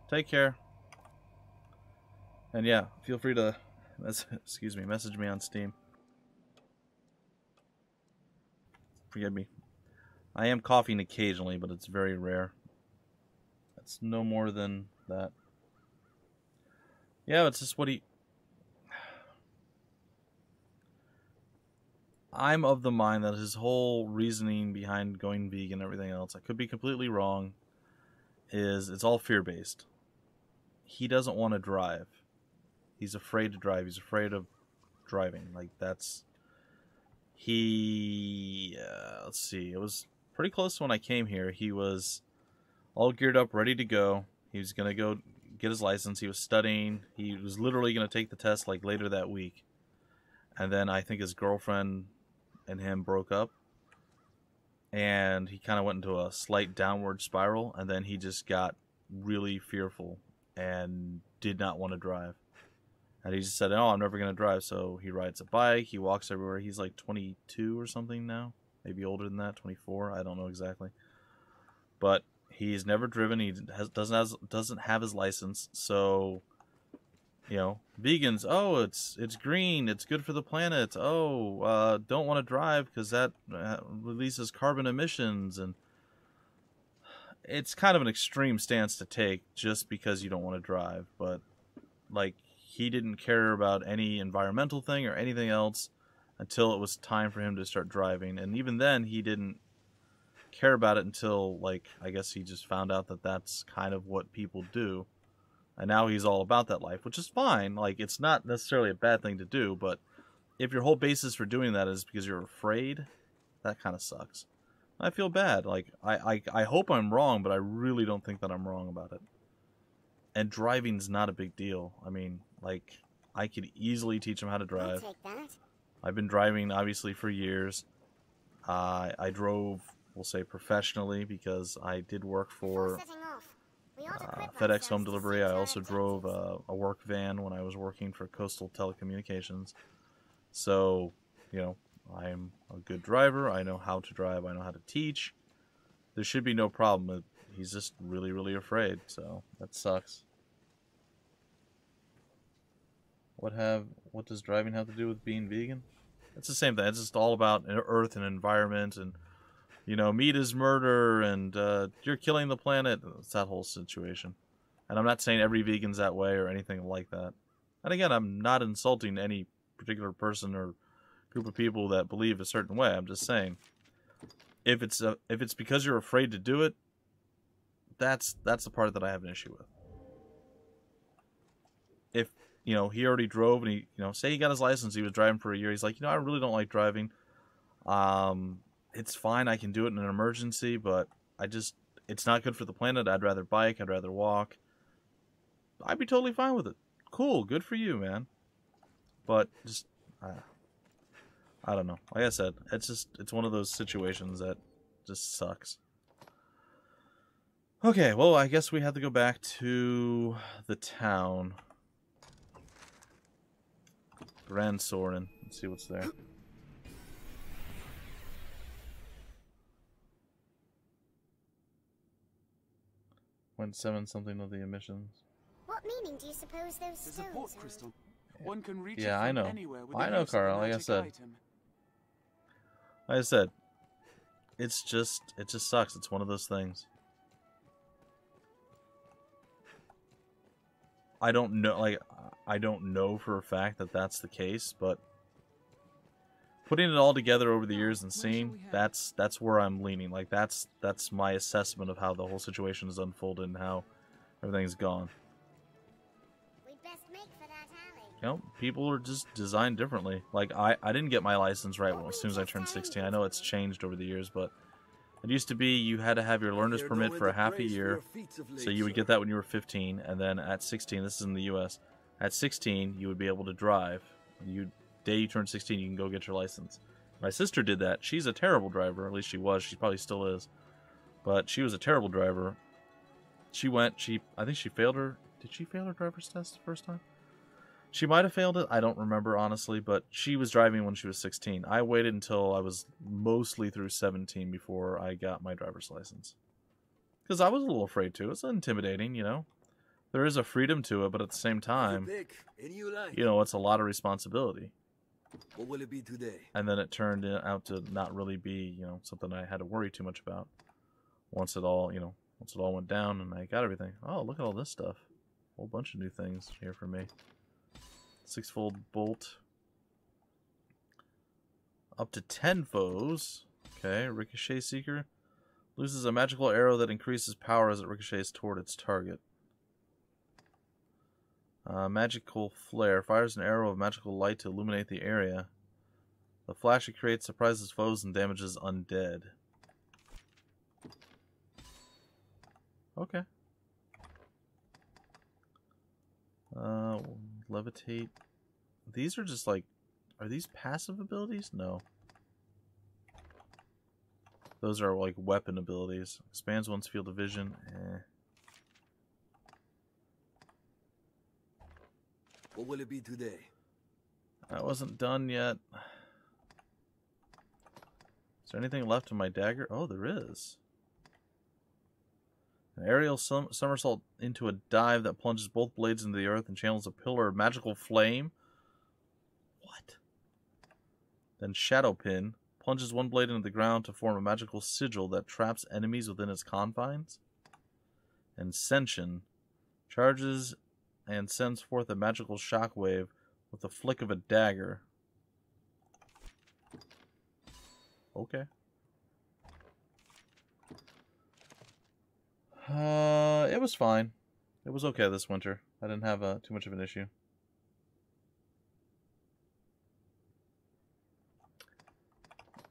Take care. And yeah, feel free to message me on Steam. Forgive me. I am coughing occasionally, but it's very rare. It's no more than that. Yeah, it's just what he... I'm of the mind that his whole reasoning behind going vegan and everything else, I could be completely wrong, is it's all fear-based. He doesn't want to drive. He's afraid to drive. He's afraid of driving. Like, that's... let's see. It was pretty close to when I came here. He was all geared up, ready to go. He was going to go get his license. He was studying. He was literally going to take the test, like, later that week. And then I think his girlfriend and him broke up. And he kind of went into a slight downward spiral. And then he just got really fearful and did not want to drive. And he just said, oh, I'm never going to drive. So he rides a bike. He walks everywhere. He's like 22 or something now. Maybe older than that, 24. I don't know exactly. But he's never driven. He doesn't have his license. So, you know, vegans, oh, it's green. It's good for the planet. Oh, don't want to drive because that releases carbon emissions. And it's kind of an extreme stance to take just because you don't want to drive. But, like, he didn't care about any environmental thing or anything else until it was time for him to start driving. And even then, he didn't care about it until, like, I guess he just found out that that's kind of what people do. And now he's all about that life, which is fine. Like, it's not necessarily a bad thing to do, but if your whole basis for doing that is because you're afraid, that kind of sucks. I feel bad. Like, I hope I'm wrong, but I really don't think that I'm wrong about it. And driving's not a big deal. I mean, like, I could easily teach him how to drive. I've been driving, obviously, for years. I drove, we'll say, professionally because I did work for FedEx Home Delivery. I also drove a work van when I was working for Coastal Telecommunications. So, you know, I'm a good driver. I know how to drive. I know how to teach. There should be no problem. He's just really, really afraid, so that sucks. What does driving have to do with being vegan? It's the same thing. It's just all about Earth and environment, and, you know, meat is murder, and you're killing the planet. It's that whole situation. And I'm not saying every vegan's that way or anything like that. And again, I'm not insulting any particular person or group of people that believe a certain way. I'm just saying, if it's because you're afraid to do it, that's the part that I have an issue with. If, you know, he already drove and he, you know, say he got his license, he was driving for a year, he's like, you know, I really don't like driving. It's fine, I can do it in an emergency, but it's not good for the planet. I'd rather bike, I'd rather walk. I'd be totally fine with it. Cool, good for you, man. But just, I don't know. Like I said, it's one of those situations that just sucks. Okay, well, I guess we have to go back to the town. Grand Soren. Let's see what's there. Went 7 something of the emissions. What meaning do you suppose those There's a stones port are? crystal. One can reach Yeah, it I from know. anywhere with I the know, use of a Carl. Like I magic said. item. Like I said, it just sucks. It's one of those things. I don't know for a fact that that's the case, but putting it all together over the years and seeing, that's where I'm leaning. Like, that's my assessment of how the whole situation has unfolded and how everything's gone. We'd best make for that alley. You know, people are just designed differently. Like, I didn't get my license right as soon as I turned 16. I know it's changed over the years, but it used to be you had to have your learner's permit for a half a year. So you would get that when you were 15, and then at 16, this is in the U.S., at 16, you would be able to drive. Day you turn 16, you can go get your license. My sister did that. She's a terrible driver. At least she was. She probably still is. But she was a terrible driver. She went, I think she failed her. Did she fail her driver's test the first time? She might have failed it. I don't remember, honestly. But she was driving when she was 16. I waited until I was mostly through 17 before I got my driver's license. Because I was a little afraid too. It's intimidating, you know. There is a freedom to it, but at the same time, you know, it's a lot of responsibility. What will it be today? And then it turned out to not really be, you know, something I had to worry too much about. Once it all went down and I got everything. Oh, look at all this stuff. A whole bunch of new things here for me. 6-fold bolt. Up to 10 foes. Okay, Ricochet Seeker. Loses a magical arrow that increases power as it ricochets toward its target. Magical Flare. Fires an arrow of magical light to illuminate the area. The flash it creates surprises foes and damages undead. Okay. Levitate. These are just like... Are these passive abilities? No. Those are like weapon abilities. Expands one's field of vision. What will it be today? I wasn't done yet. Is there anything left in my dagger? Oh, there is. An aerial somersault into a dive that plunges both blades into the earth and channels a pillar of magical flame. What? Then Shadow Pin. Plunges one blade into the ground to form a magical sigil that traps enemies within its confines. And Senshin. Charges and sends forth a magical shockwave with the flick of a dagger. Okay. It was fine. It was okay this winter. I didn't have too much of an issue.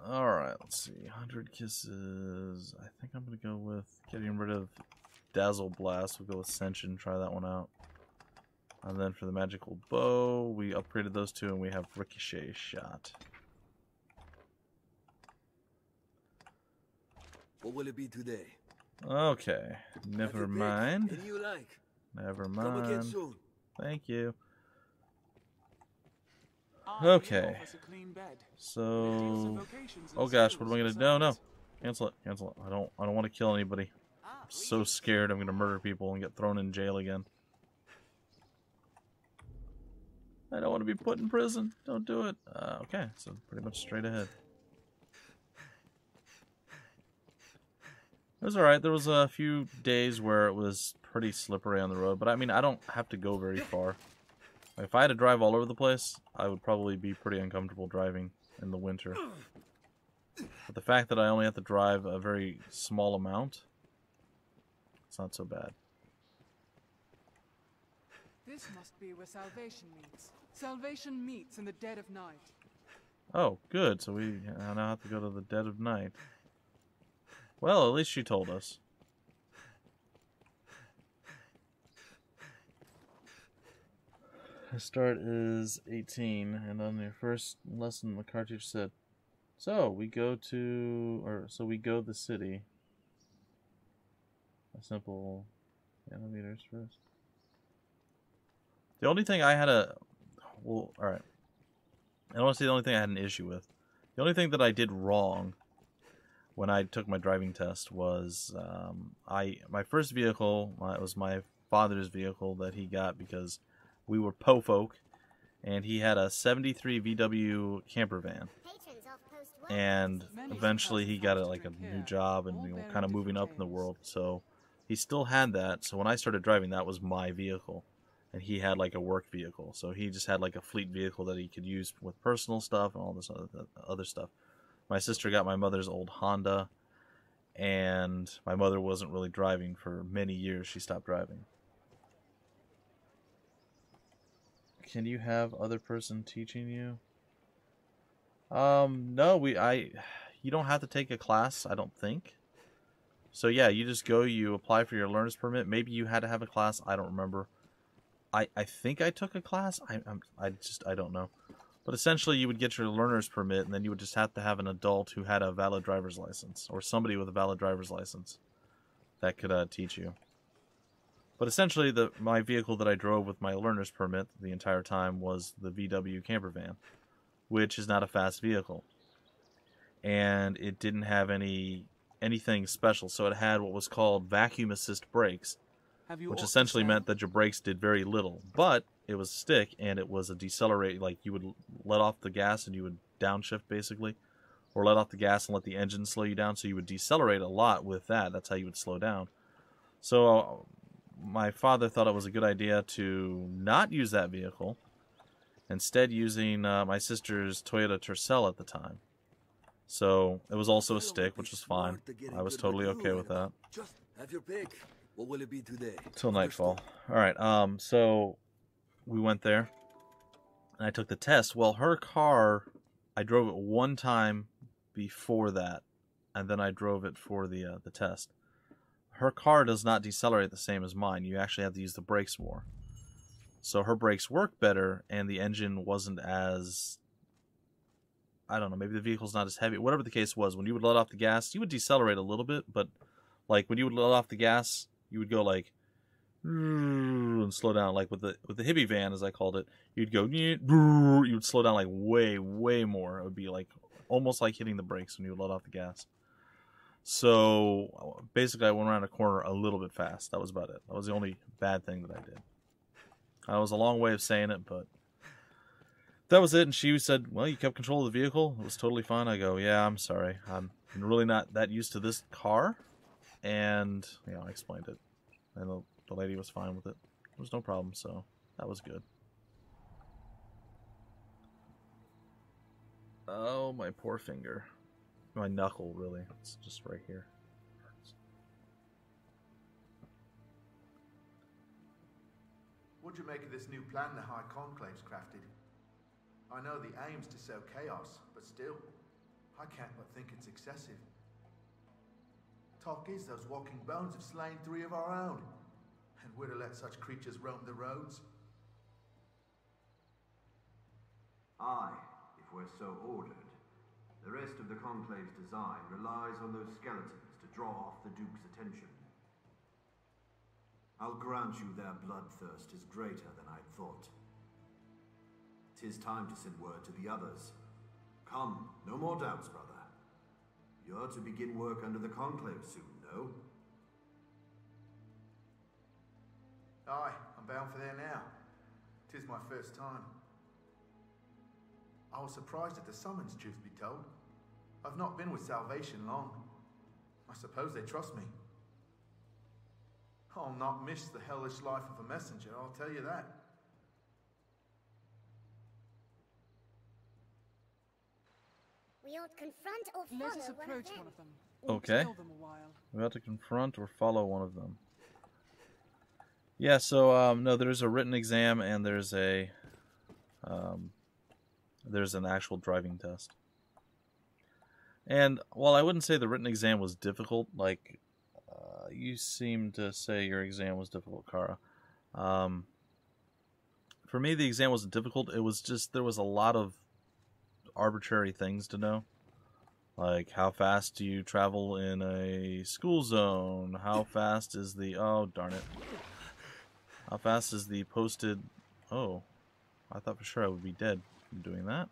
Alright, let's see. 100 kisses. I think I'm going to go with getting rid of Dazzle Blast. We'll go with Senshin, try that one out. And then for the magical bow, we upgraded those two and we have Ricochet Shot. What will it be today? Okay, never mind. Any you like. Never Come again mind. soon. Thank you. Okay. So, oh gosh, what am I gonna do? No, cancel it, cancel it. I don't want to kill anybody. I'm so scared I'm gonna murder people and get thrown in jail again. I don't want to be put in prison. Don't do it. Okay, so pretty much straight ahead. It was alright. There was a few days where it was pretty slippery on the road, but I mean, I don't have to go very far. If I had to drive all over the place, I would probably be pretty uncomfortable driving in the winter. But the fact that I only have to drive a very small amount, it's not so bad. This must be where salvation meets. Salvation meets in the dead of night. Oh, good. So we now have to go to the dead of night. Well, at least she told us. The start is 18, and on your first lesson, the card teacher said, "So we go the city." A simple animators first. The only thing I had all right. I don't want to say the only thing I had an issue with. The only thing that I did wrong when I took my driving test was my first vehicle was my father's vehicle that he got because we were po folk, and he had a 73 VW camper van. And eventually he got a new job and kind of moving up in the world, so he still had that. So when I started driving, that was my vehicle. and he had like a work vehicle. So he just had like a fleet vehicle that he could use with personal stuff and all this other stuff. My sister got my mother's old Honda, and my mother wasn't really driving for many years. She stopped driving. Can you have other person teaching you? No, you don't have to take a class, I don't think. So yeah, you just go, you apply for your learner's permit. Maybe you had to have a class, I don't remember. I think I took a class. I don't know. But essentially you would get your learner's permit, and then you would just have to have an adult who had a valid driver's license, or somebody with a valid driver's license that could teach you. But essentially my vehicle that I drove with my learner's permit the entire time was the VW camper van, which is not a fast vehicle. And it didn't have anything special. So it had what was called vacuum assist brakes, which essentially meant that your brakes did very little. But it was stick, and it was a decelerate. Like, you would let off the gas and you would downshift, basically. Or let off the gas and let the engine slow you down. So you would decelerate a lot with that. That's how you would slow down. So my father thought it was a good idea to not use that vehicle, instead using my sister's Toyota Tercel at the time. So it was also a stick, which was fine. I was totally okay with that. Just have your pick. What will it be today? Till nightfall. Alright, so we went there, and I took the test. Well, her car, I drove it one time before that, and then I drove it for the test. Her car does not decelerate the same as mine. You actually have to use the brakes more. So her brakes work better, and the engine wasn't as... I don't know, maybe the vehicle's not as heavy. Whatever the case was, when you would let off the gas, you would decelerate a little bit, but like when you would let off the gas, you would go like and slow down. Like with the hippie van, as I called it, you'd go, you would slow down like way more. It would be like almost like hitting the brakes when you would let off the gas. So basically, I went around a corner a little bit fast. That was about it. That was the only bad thing that I did. That was a long way of saying it, but that was it. And she said, well, you kept control of the vehicle. It was totally fine. I go, yeah, I'm sorry. I'm really not that used to this car. And, you know, I explained it. And the lady was fine with it. There was no problem, so that was good. Oh, my poor finger. My knuckle, really. It's just right here. What do you make of this new plan the High Conclave's crafted? I know the aim's to sow chaos, but still, I can't but think it's excessive. Talk is those walking bones have slain 3 of our own, and we're to let such creatures roam the roads. Aye, if we're so ordered. The rest of the Conclave's design relies on those skeletons to draw off the Duke's attention. I'll grant you their bloodthirst is greater than I'd thought. 'Tis time to send word to the others. Come, no more doubts, brother. You're to begin work under the Conclave soon, no? Aye, I'm bound for there now. 'Tis my first time. I was surprised at the summons, truth be told. I've not been with Salvation long. I suppose they trust me. I'll not miss the hellish life of a messenger, I'll tell you that. We ought to confront or follow Let us approach one of them. Okay. Tell them a while. We have to confront or follow one of them. Yeah, so, no, there's a written exam, and there's an actual driving test. And while I wouldn't say the written exam was difficult, like, you seem to say your exam was difficult, Kara. For me, the exam wasn't difficult. It was just, there was a lot of arbitrary things to know. Like, how fast do you travel in a school zone? How fast is the... Oh, darn it. How fast is the posted... Oh, I thought for sure I would be dead from doing that.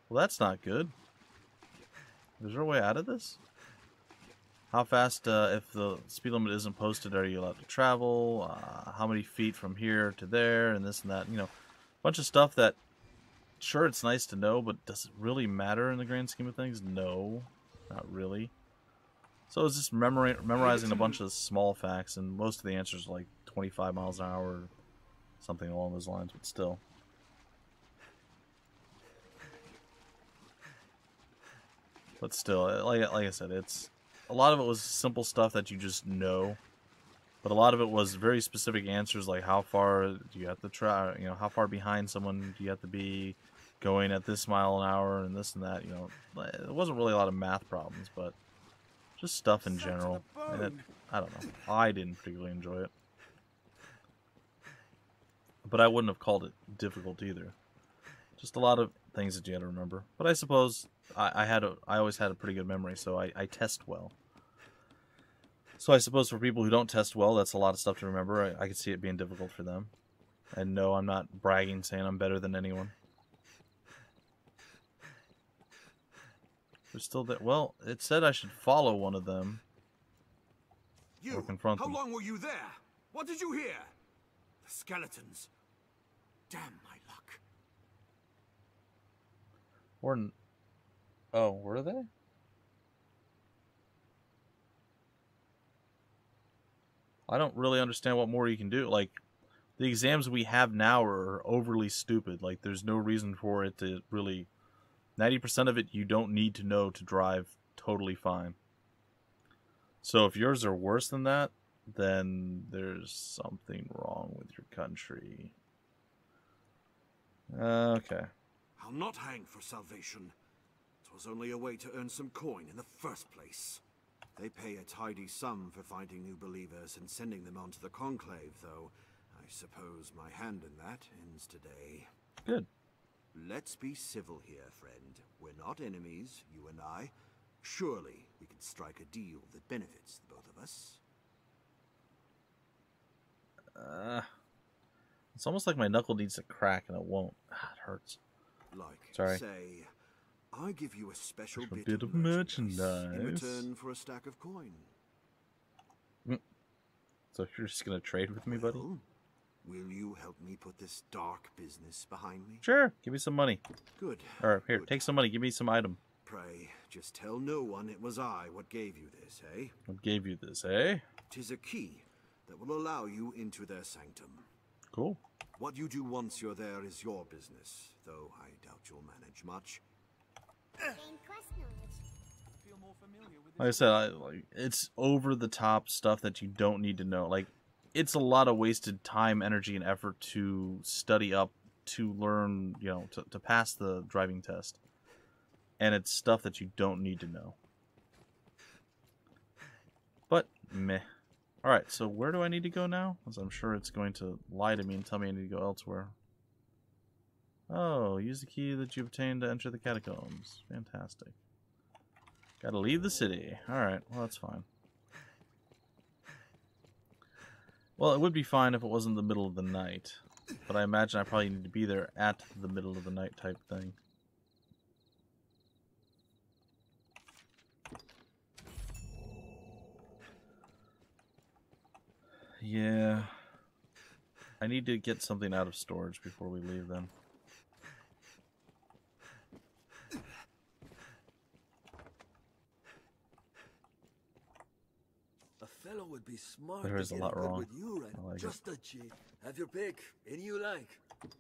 Well, that's not good. Is there a way out of this? How fast, if the speed limit isn't posted, are you allowed to travel? How many feet from here to there, and this and that. You know, a bunch of stuff that, sure, it's nice to know, but does it really matter in the grand scheme of things? No, not really. So it's just memorizing a bunch of small facts, and most of the answers are like 25 miles an hour, Something along those lines, but still. But still, like I said, it's a lot of it was simple stuff that you just know, but a lot of it was very specific answers, like how far do you have to try, you know, how far behind someone do you have to be, going at this mile an hour and this and that, you know. It wasn't really a lot of math problems, but just stuff in general. And I don't know. I didn't particularly enjoy it, but I wouldn't have called it difficult either. Just a lot of things that you had to remember. But I suppose I always had a pretty good memory, so I test well. So I suppose for people who don't test well, that's a lot of stuff to remember. I could see it being difficult for them. And no, I'm not bragging, saying I'm better than anyone. They're still there. Well, it said I should follow one of them. Or confront them. How long were you there? What did you hear? The skeletons. Damn my luck. Oh, were they? I don't really understand what more you can do. Like, the exams we have now are overly stupid. Like, there's no reason for it to really... 90% of it you don't need to know to drive totally fine. So if yours are worse than that, then there's something wrong with your country. Okay. I'll not hang for salvation. It was only a way to earn some coin in the first place. They pay a tidy sum for finding new believers and sending them onto the Conclave, though I suppose my hand in that ends today. Good. Let's be civil here, friend. We're not enemies, you and I. Surely we can strike a deal that benefits the both of us. It's almost like my knuckle needs to crack and it won't. It hurts. Like, sorry. Say, I give you a special bit of merchandise in return for a stack of coin. So you're just gonna trade with me, buddy? Will you help me put this dark business behind me? Sure. Give me some money. Good. Or here, take some money. Give me some item. Pray, just tell no one it was I what gave you this, eh? What gave you this, eh? 'Tis a key that will allow you into their sanctum. Cool. What you do once you're there is your business, though I doubt you'll manage much. Like I said, it's over the top stuff that you don't need to know. Like, it's a lot of wasted time, energy, and effort to study up, to learn, you know, to pass the driving test. And it's stuff that you don't need to know. But, meh. Alright, so where do I need to go now? Because I'm sure it's going to lie to me and tell me I need to go elsewhere. Oh, use the key that you obtained to enter the catacombs. Fantastic. Gotta leave the city. Alright, well that's fine. Well, it would be fine if it wasn't the middle of the night. But I imagine I probably need to be there at the middle of the night type thing. Yeah. I need to get something out of storage before we leave then. A fellow would be smart. There is a lot wrong. With you, right? I like Just a cheat. Have your pick. Any you like.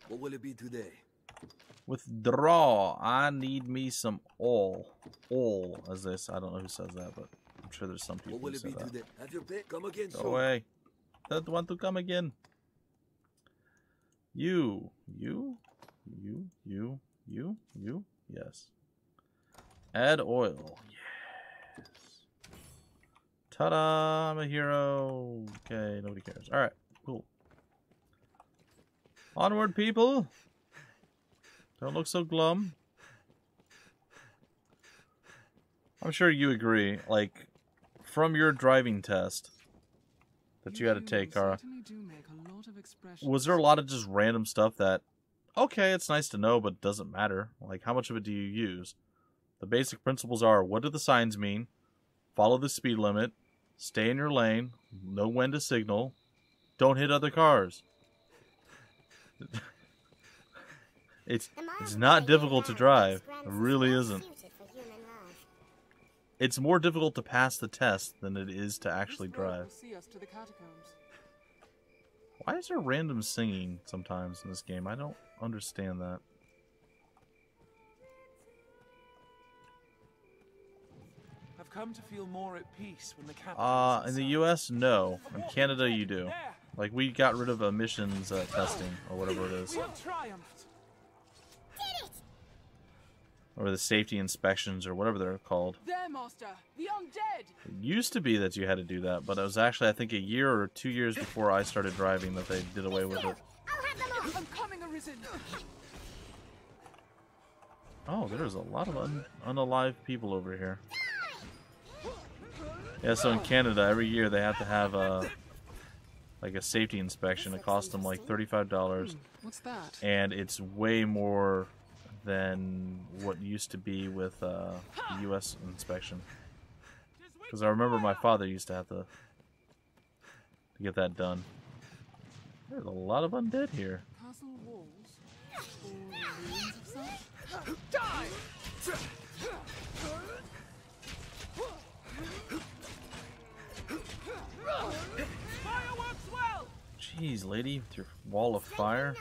What will it be today? Withdraw. I need me some oil. Oil, as this. I don't know who says that, but I'm sure there's some people What will who it say be that. today? Have your pick. Come again. Go away. Don't want to come again. You. Yes. Add oil. Yes. Ta-da! I'm a hero. Okay, nobody cares. Alright, cool. Onward, people. Don't look so glum. I'm sure you agree. Like, from your driving test that you had to take, Kara, was there a lot of just random stuff that, okay, it's nice to know, but doesn't matter? Like, how much of it do you use? The basic principles are, what do the signs mean? Follow the speed limit. Stay in your lane. Know when to signal. Don't hit other cars. It's not difficult to drive. It really isn't. It's more difficult to pass the test than it is to actually drive. Why is there random singing sometimes in this game? I don't understand that. I've come to feel more at peace when the in the US, no. In Canada, you do. Like, we got rid of emissions testing, or whatever it is. Or the safety inspections, or whatever they're called. There, Master, the undead. It used to be that you had to do that, but it was actually, I think, a year or 2 years before I started driving that they did away with it. I'm coming, Arisen. Oh, there's a lot of unalive people over here. Yeah, so in Canada, every year they have to have a safety inspection. It costs them like $35. What's that? And it's way more than what used to be with the U.S. inspection. Because I remember my father used to have to get that done. There's a lot of undead here. Castle walls or ruins of such? Die! Fireworks well! Jeez, lady, with your wall of fire.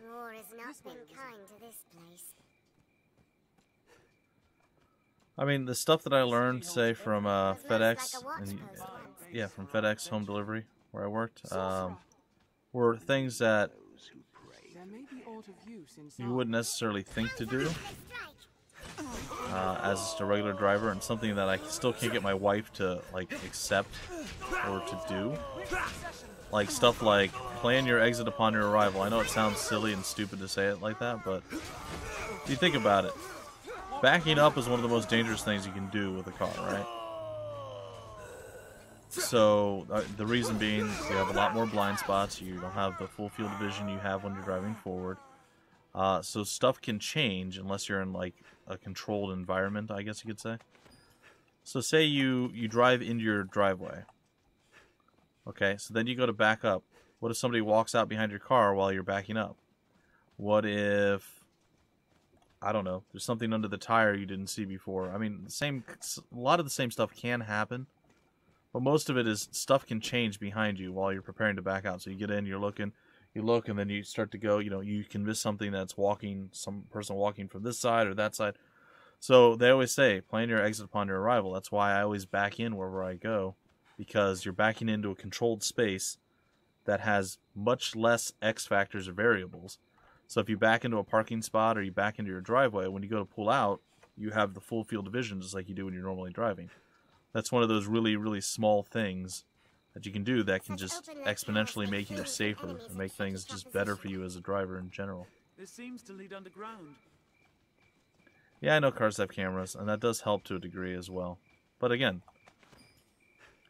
War has not been kind to this place. I mean, the stuff that I learned, say, from FedEx, and, yeah, from FedEx home delivery, where I worked, were things that you wouldn't necessarily think to do as just a regular driver, and something that I still can't get my wife to, like, accept or to do. Like, stuff like, plan your exit upon your arrival. I know it sounds silly and stupid to say it like that, but if you think about it, backing up is one of the most dangerous things you can do with a car, right? So, the reason being, you have a lot more blind spots, you don't have the full field of vision you have when you're driving forward. So stuff can change unless you're in, like, a controlled environment, I guess you could say. So say you drive into your driveway. Okay, so then you go to back up. What if somebody walks out behind your car while you're backing up? What if, I don't know, there's something under the tire you didn't see before? I mean, a lot of the same stuff can happen, but most of it is stuff can change behind you while you're preparing to back out. So you get in, you're looking, you look, and then you start to go, you know, you can miss something that's walking, some person walking from this side or that side. So they always say, plan your exit upon your arrival. That's why I always back in wherever I go, because you're backing into a controlled space that has much less X factors or variables. So if you back into a parking spot or you back into your driveway, when you go to pull out, you have the full field of vision just like you do when you're normally driving. That's one of those really, really small things that you can do that can just exponentially make you safer and make things just better for you as a driver in general. This seems to lead underground. Yeah, I know cars have cameras, and that does help to a degree as well. But again,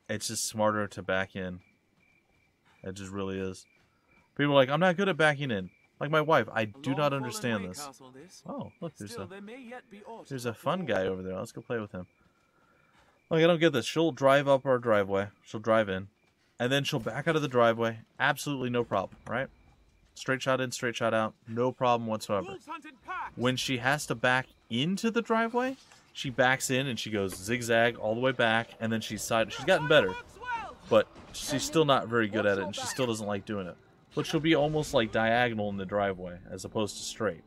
it's just smarter to back in. It just really is. People are like, I'm not good at backing in. Like my wife, I do not understand this. Oh, look, there's a fun guy over there. Let's go play with him. Like, I don't get this. She'll drive up our driveway. She'll drive in. And then she'll back out of the driveway. Absolutely no problem, right? Straight shot in, straight shot out. No problem whatsoever. When she has to back into the driveway, she backs in and she goes zigzag all the way back. And then she's gotten better. But she's still not very good at it. And she still doesn't like doing it. But she'll be almost like diagonal in the driveway as opposed to straight.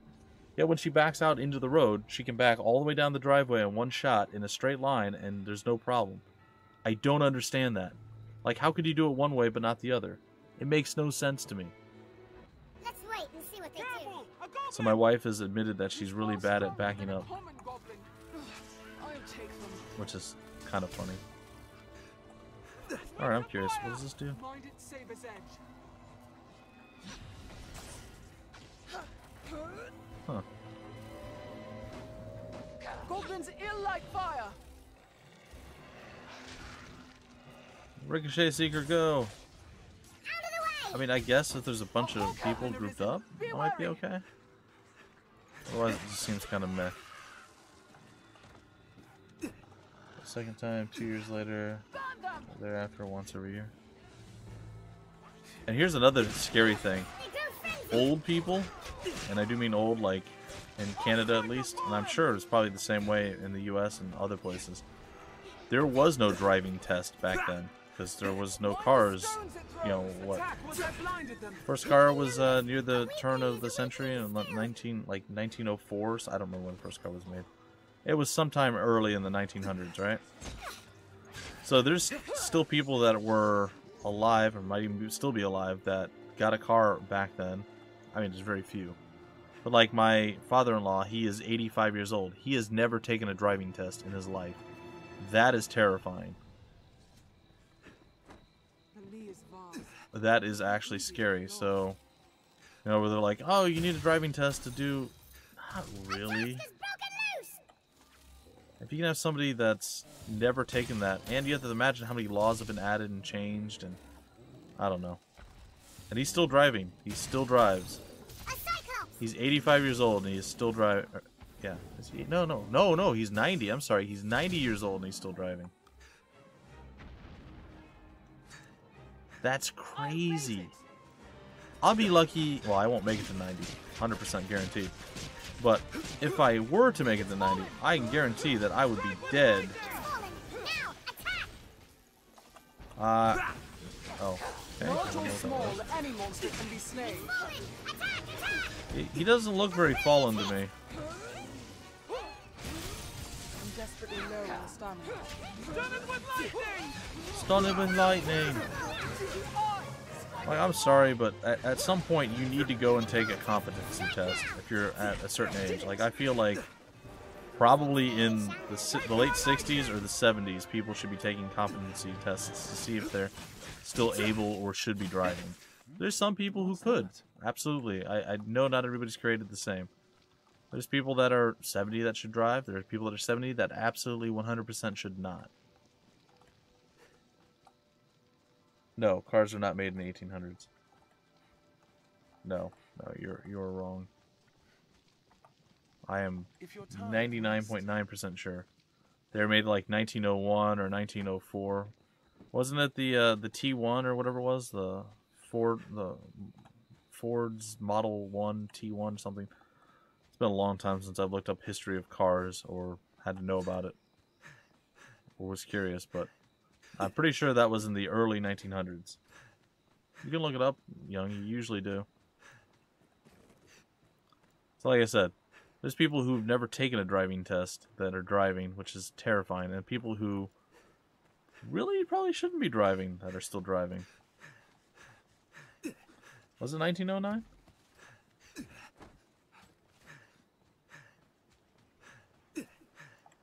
Yet when she backs out into the road, she can back all the way down the driveway in one shot in a straight line, and there's no problem. I don't understand that. Like, how could you do it one way but not the other? It makes no sense to me. Let's wait and see what they do. So my wife has admitted that she's really bad at backing up, which is kind of funny. Alright, I'm curious. What does this do? Huh. Goblins ill like fire. Ricochet Seeker, go! I mean, I guess if there's a bunch of people grouped up, it might be okay. Otherwise, it just seems kind of meh. Second time, 2 years later, thereafter, once every year. And here's another scary thing. Old people, and I do mean old like in Canada at least, and I'm sure it's probably the same way in the US and other places. There was no driving test back then, because there was no cars, you know, what? First car was near the turn of the century in 1904, so I don't remember when the first car was made. It was sometime early in the 1900s, right? So there's still people that were alive, or might even still be alive, that got a car back then. I mean, there's very few. But like my father-in-law, he is 85 years old. He has never taken a driving test in his life. That is terrifying. That is actually scary. So, you know, where they're like, oh, you need a driving test to do... Not really. If you can have somebody that's never taken that, and you have to imagine how many laws have been added and changed, and I don't know. And he's still driving. He still drives. He's 85 years old and he's still driving. Yeah. Is he? No. He's 90. I'm sorry. He's 90 years old and he's still driving. That's crazy. I'll be lucky. Well, I won't make it to 90. 100% guaranteed. But if I were to make it to 90, I can guarantee that I would be dead. Oh. Okay. He doesn't look very fallen to me. Stun it with lightning. Like, I'm sorry, but at some point you need to go and take a competency test if you're at a certain age. Like, I feel like probably in the late 60s or the 70s, people should be taking competency tests to see if they're still able or should be driving. There's some people who could. Absolutely. I know not everybody's created the same. There's people that are 70 that should drive. There's people that are 70 that absolutely 100% should not. No, cars are not made in the 1800s. No, you're wrong. I am 99.9% sure. They were made like 1901 or 1904. Wasn't it the T1 or whatever it was? The Ford's Model 1 T1 something. It's been a long time since I've looked up history of cars or had to know about it or was curious, but I'm pretty sure that was in the early 1900s. You can look it up, young. You usually do. So like I said, there's people who've never taken a driving test that are driving, which is terrifying, and people who really probably shouldn't be driving that are still driving. Was it 1909?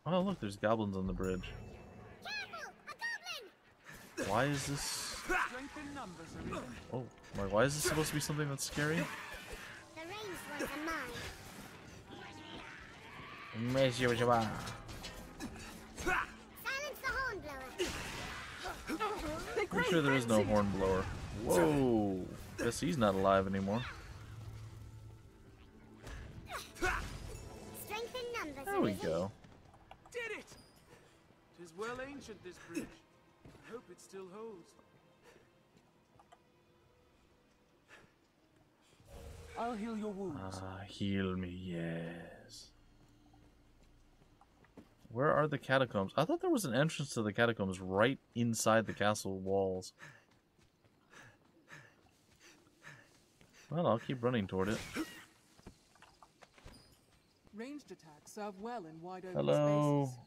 Oh, look, there's goblins on the bridge. Careful! A goblin! Why is this... Oh, like, why is this supposed to be something that's scary? The ranged ones are mine. Silence the hornblower. Pretty sure there is no hornblower. Whoa! Guess he's not alive anymore. Strength in numbers. There we go. Did it! 'Tis well ancient, this bridge. I hope it still holds. I'll heal your wounds. Ah, heal me, yes. Where are the catacombs? I thought there was an entrance to the catacombs right inside the castle walls. Well, I'll keep running toward it. Ranged attacks serve well in wide open Hello. spaces.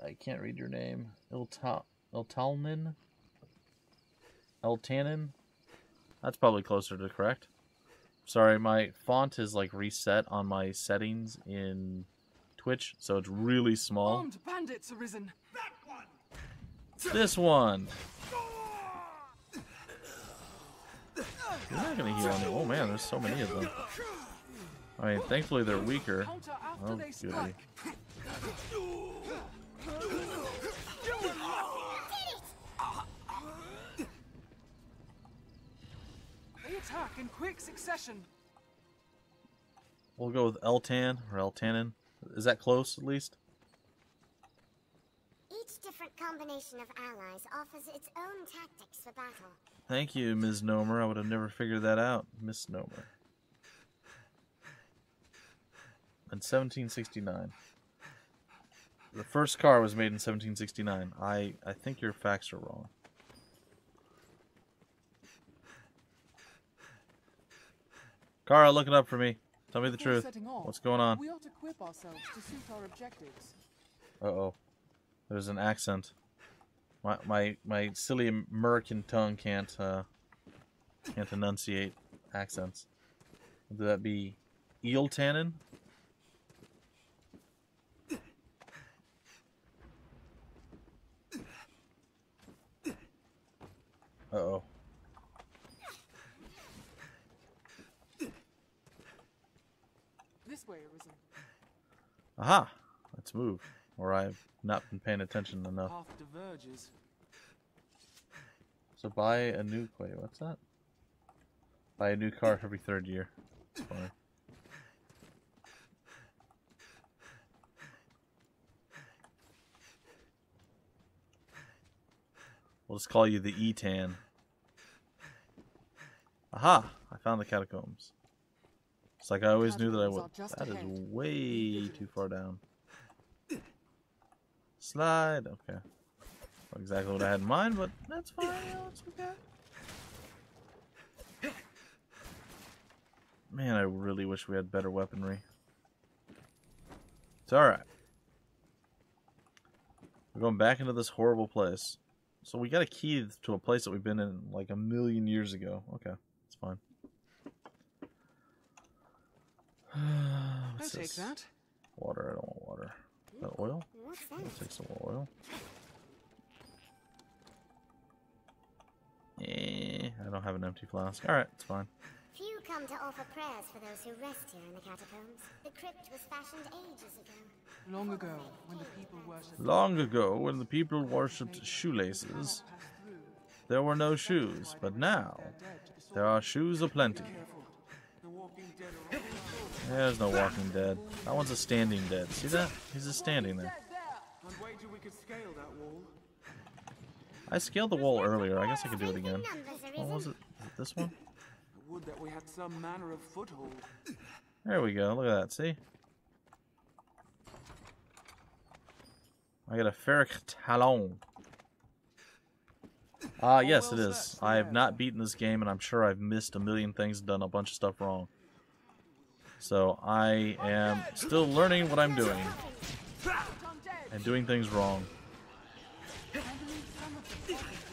I can't read your name. Eltanin? Eltanin? That's probably closer to correct. Sorry, my font is like reset on my settings in Twitch, so it's really small. Armed bandits arisen. This one. You're not gonna heal me. Oh man, there's so many of them. I mean, thankfully they're weaker. Oh, goody. They attack in quick succession. We'll go with Eltan or Eltanin. Is that close at least? Each different combination of allies offers its own tactics for battle. Thank you, Ms. Nomer. I would have never figured that out. Miss Nomer. in 1769. The first car was made in 1769. I think your facts are wrong. Kara, look it up for me. Tell me the truth. What's going on? We ought to equip ourselves to suit our objectives. Uh-oh. There's an accent. My silly American tongue can't enunciate accents. Would that be eel tannin? Uh-oh. This way, Arisen. Aha! Let's move. Or I've not been paying attention enough. Path diverges. So buy a new... Wait, what's that? Buy a new car every 3rd year. It's funny. We'll just call you the E-Tan. Aha! I found the catacombs. It's like I always knew that I would. That is way too far down. Slide. Okay. Not exactly what I had in mind, but that's fine. It's okay. Man, I really wish we had better weaponry. It's alright. We're going back into this horrible place. So we got a key to a place that we've been in like 1,000,000 years ago. Okay, it's fine. I'll take that. Water, I don't want water. Is that oil? I'll take some oil. I don't have an empty flask. Alright, it's fine. Few come to offer prayers for those who rest here in the catacombs. The crypt was fashioned ages ago. Long ago, when the people worshipped... Long ago, when the people worshipped shoelaces, there were no shoes. But now, there are shoes aplenty. There's no walking dead. That one's a standing dead. See that? He's just standing there. I scaled the wall earlier. I guess I could do it again. What was it? Is it this one? Would that we had some manner of foothold. There we go. Look at that. See? I got a ferric talon. Yes, it is. I have not beaten this game, and I'm sure I've missed 1,000,000 things and done a bunch of stuff wrong. So I am still learning what I'm doing. And doing things wrong.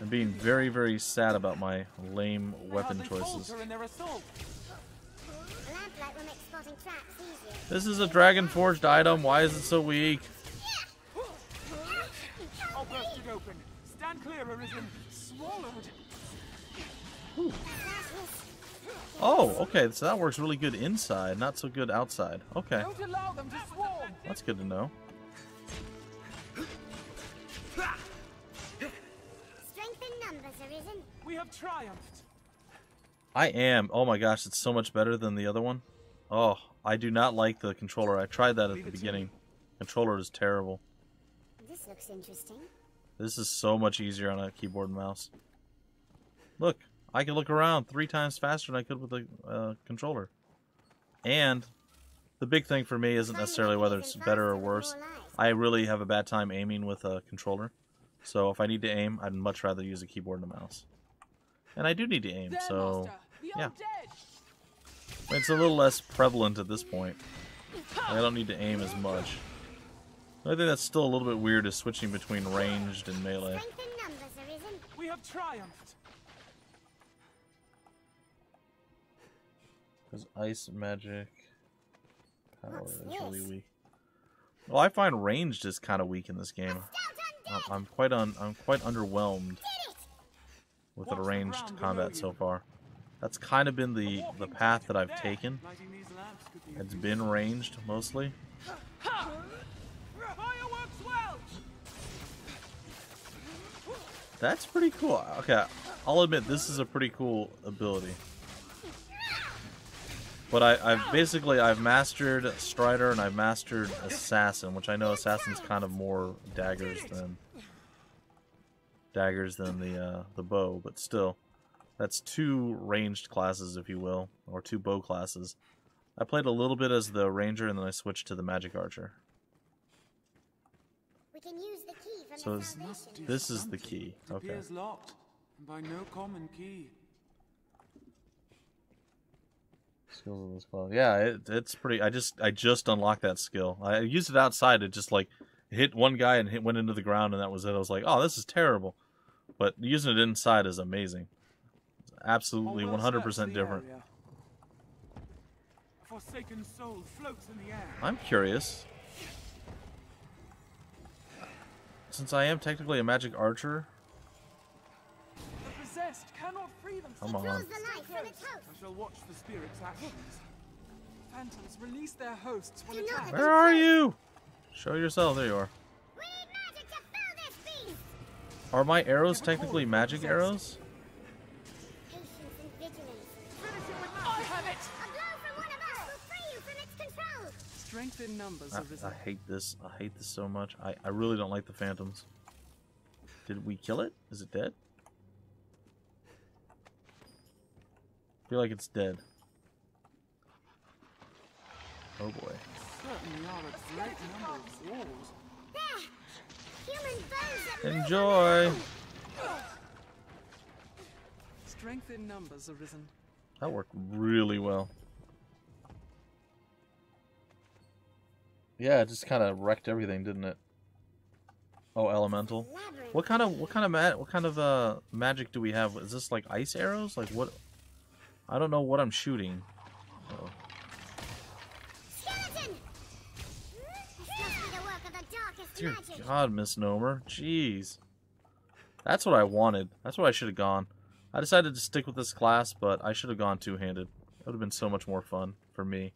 And being very, very sad about my lame weapon choices. This is a dragon forged item. Why is it so weak? I'll burst it open. Stand clear, Arisen. Swallowed. Ooh. Oh, okay. So that works really good inside, not so good outside. Okay. Don't allow them to swarm. That's good to know. Strength in numbers, Arisen. We have triumphed. I am. Oh my gosh, it's so much better than the other one. Oh, I do not like the controller. I tried that at the beginning. Controller is terrible. This looks interesting. This is so much easier on a keyboard and mouse. Look, I can look around 3 times faster than I could with the controller. And the big thing for me isn't necessarily whether it's better or worse. I really have a bad time aiming with a controller. So if I need to aim, I'd much rather use a keyboard and a mouse. And I do need to aim, so yeah. It's a little less prevalent at this point. I don't need to aim as much. I think that's still a little bit weird is switching between ranged and melee. We have triumphed. Because ice magic power is really weak. Well, I find ranged is kind of weak in this game. I'm quite underwhelmed with the ranged combat so far. That's kind of been the path that I've taken. It's been ranged mostly. That's pretty cool. Okay, I'll admit this is a pretty cool ability. But I've mastered Strider and I've mastered Assassin, which I know Assassin's kind of more daggers than the bow, but still, that's 2 ranged classes, if you will, or 2 bow classes. I played a little bit as the ranger, and then I switched to the magic archer. We can use the key from So the foundation. this is the key. It Okay. appears locked, and by no common key. Skills of this class. Yeah, it's pretty. I just unlocked that skill. I used it outside. It just like hit one guy and went into the ground, and that was it. I was like, oh, this is terrible. But using it inside is amazing. It's absolutely 100% different. A forsaken soul floats in the air. I'm curious. Since I am technically a magic archer. The possessed cannot free themselves. Come on. Draws the life from its host. I shall watch the spirit's actions. Phantoms release their hosts when Do not attacked. Where are you? Show yourself. There you are. We need magic to fill this beast. Are my arrows technically magic arrows? Patience and vigilance. I have it! A blow from one of us will free you from its control. Strength in numbers, Arisen. I hate this. I hate this so much. I really don't like the phantoms. Did we kill it? Is it dead? I feel like it's dead. Oh boy. Certainly are a great number of walls. There! Human bones that move Enjoy! on Strength in numbers, Arisen. That worked really well. Yeah, it just kind of wrecked everything, didn't it? Oh, elemental. What kind of magic do we have? Is this like ice arrows? Like what? I don't know what I'm shooting. Uh-oh. Skeleton! This must be the work of the darkest Dear magic. God, Misnomer. Jeez. That's what I wanted. That's what I should have gone. I decided to stick with this class, but I should have gone two-handed. It would have been so much more fun for me.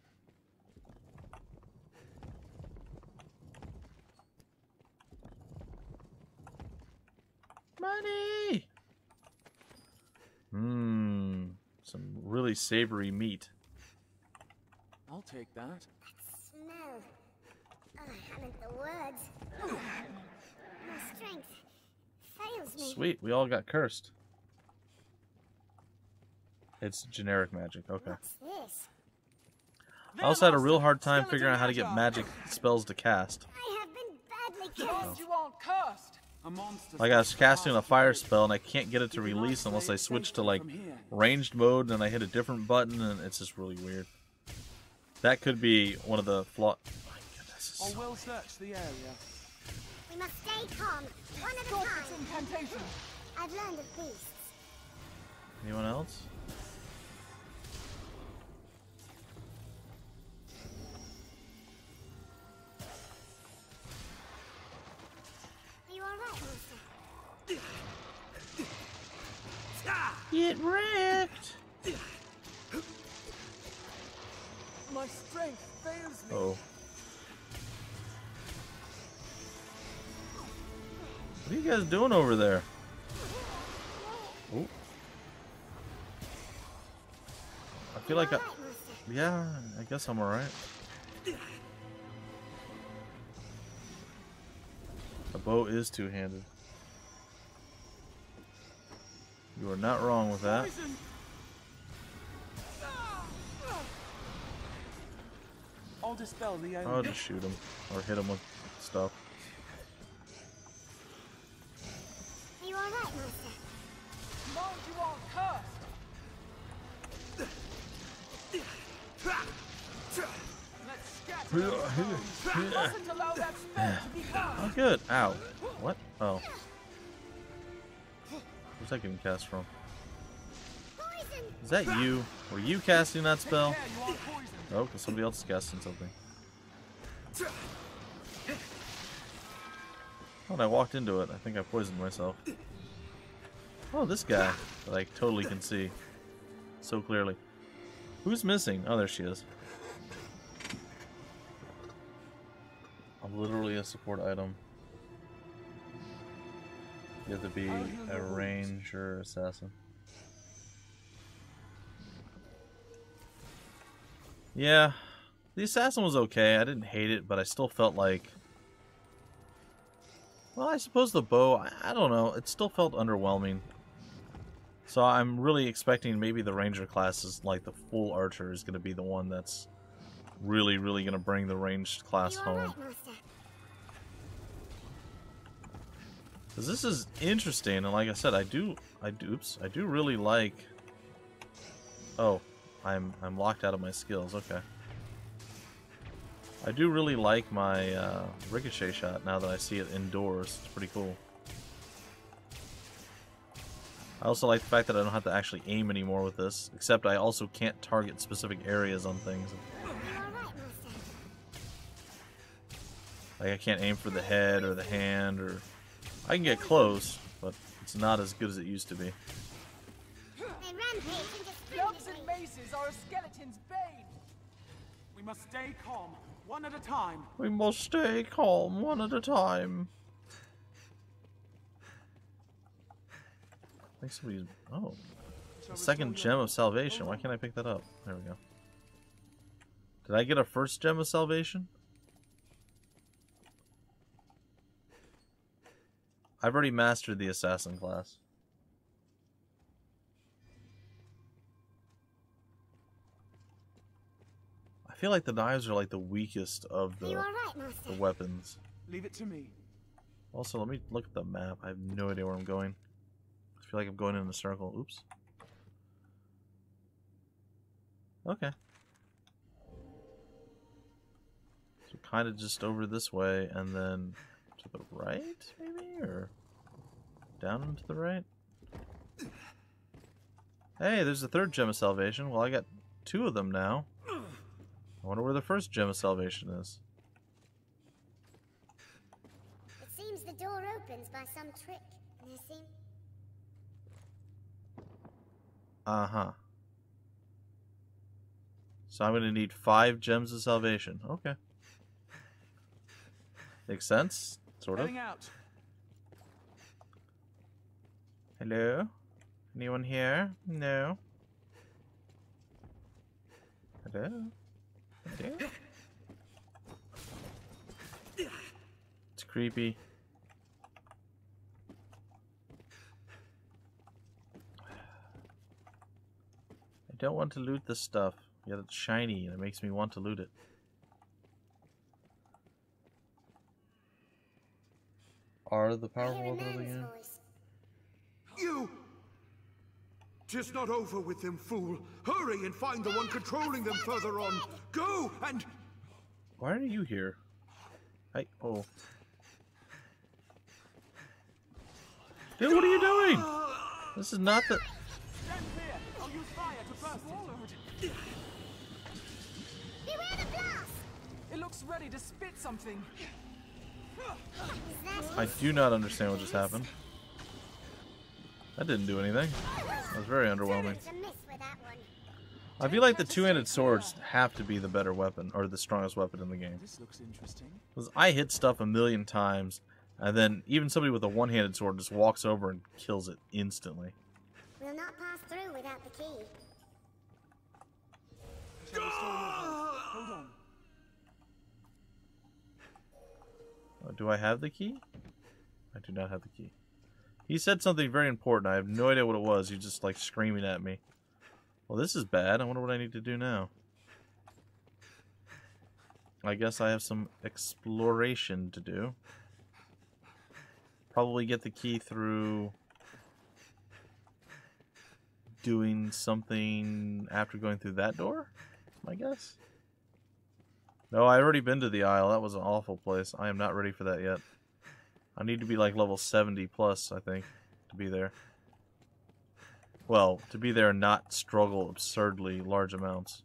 Money! Some really savory meat. I'll take that. Smell. Oh, I haven't the words. My strength fails me. Sweet, we all got cursed. It's generic magic, okay. What's this? I also had a real hard time figuring out how to get magic spells to cast. I have been badly Because cursed. you aren't cursed! A monster. Like I was casting a fire spell and I can't get it to release unless I switch to like ranged mode and I hit a different button and it's just really weird. That could be one of the flaws. My goodness. I will search the area. We must stay calm, one at a Stop time. its incantation! I've learned of beasts. Anyone else? Are you alright, monster? Get wrecked! My strength fails me! Oh. What are you guys doing over there? Oh. I feel like Alright, monster. yeah, I guess I'm alright. The bow is two-handed. You are not wrong with that. Poison! I'll dispel the I'll just shoot him or hit him with stuff. Are you alright, monster? Mind you aren't cursed! Let's scatter those bones. Mustn't allow that spell to be cast! Oh, good. Ow. What? Oh. Where's that getting cast from? Poison! Is that you? Were you casting that spell? Care, you are poisoned! Oh, because somebody else is casting something. Oh, and I walked into it. I think I poisoned myself. Oh, this guy that I totally can see so clearly. Who's missing? Oh, there she is. Literally a support item. You have to be a ranger assassin. Yeah, the assassin was okay. I didn't hate it, but I still felt like... Well, I suppose the bow, I don't know. It still felt underwhelming. So I'm really expecting maybe the ranger class is like the full archer is going to be the one that's really going to bring the ranged class home. Because this is interesting, and like I said, I do really like... Oh, I'm locked out of my skills, okay. I do really like my ricochet shot now that I see it indoors. It's pretty cool. I also like the fact that I don't have to actually aim anymore with this, except I also can't target specific areas on things. Like I can't aim for the head or the hand, or I can get close, but it's not as good as it used to be. Clubs and maces are a skeleton's bane. We must stay calm, one at a time. We must stay calm, one at a time. I think somebody's... Oh. The second gem of salvation. Why can't I pick that up? There we go. Did I get a first gem of salvation? I've already mastered the assassin class. I feel like the knives are like the weakest of the weapons. Leave it to me. Also, let me look at the map. I have no idea where I'm going. I feel like I'm going in a circle. Oops. Okay. So kind of just over this way and then to the right, maybe? Or down and to the right? Hey, there's the third gem of salvation. Well, I got 2 of them now. I wonder where the first gem of salvation is. It seems the door opens by some trick, Nissim. Uh-huh. So I'm going to need 5 gems of salvation. Okay. Makes sense? Sort of. Out. Hello? Anyone here? No. Hello? Hello? It's creepy. I don't want to loot this stuff, yet it's shiny and it makes me want to loot it. Are the powerful weapons again? You! 'Tis not over with them, fool. Hurry and find the one controlling them further on. Go and... Why are you here? Oh. Dude, what are you doing? This is not the... Stand clear. I'll use fire to burst it. Beware the blast! It looks ready to spit something. I do not understand what just happened. That didn't do anything. That was very underwhelming. I feel like the two-handed swords have to be the better weapon, or the strongest weapon in the game. This looks interesting. Because I hit stuff a million times, and then even somebody with a one-handed sword just walks over and kills it instantly. We'll not pass through without the key. Hold on. Do I have the key? I do not have the key. He said something very important. I have no idea what it was. He's just like screaming at me. Well, this is bad. I wonder what I need to do now. I guess I have some exploration to do. Probably get the key through doing something after going through that door, I guess. No, I already been to the Isle. That was an awful place. I am not ready for that yet. I need to be like level 70 plus, I think, to be there. Well, to be there and not struggle absurdly large amounts.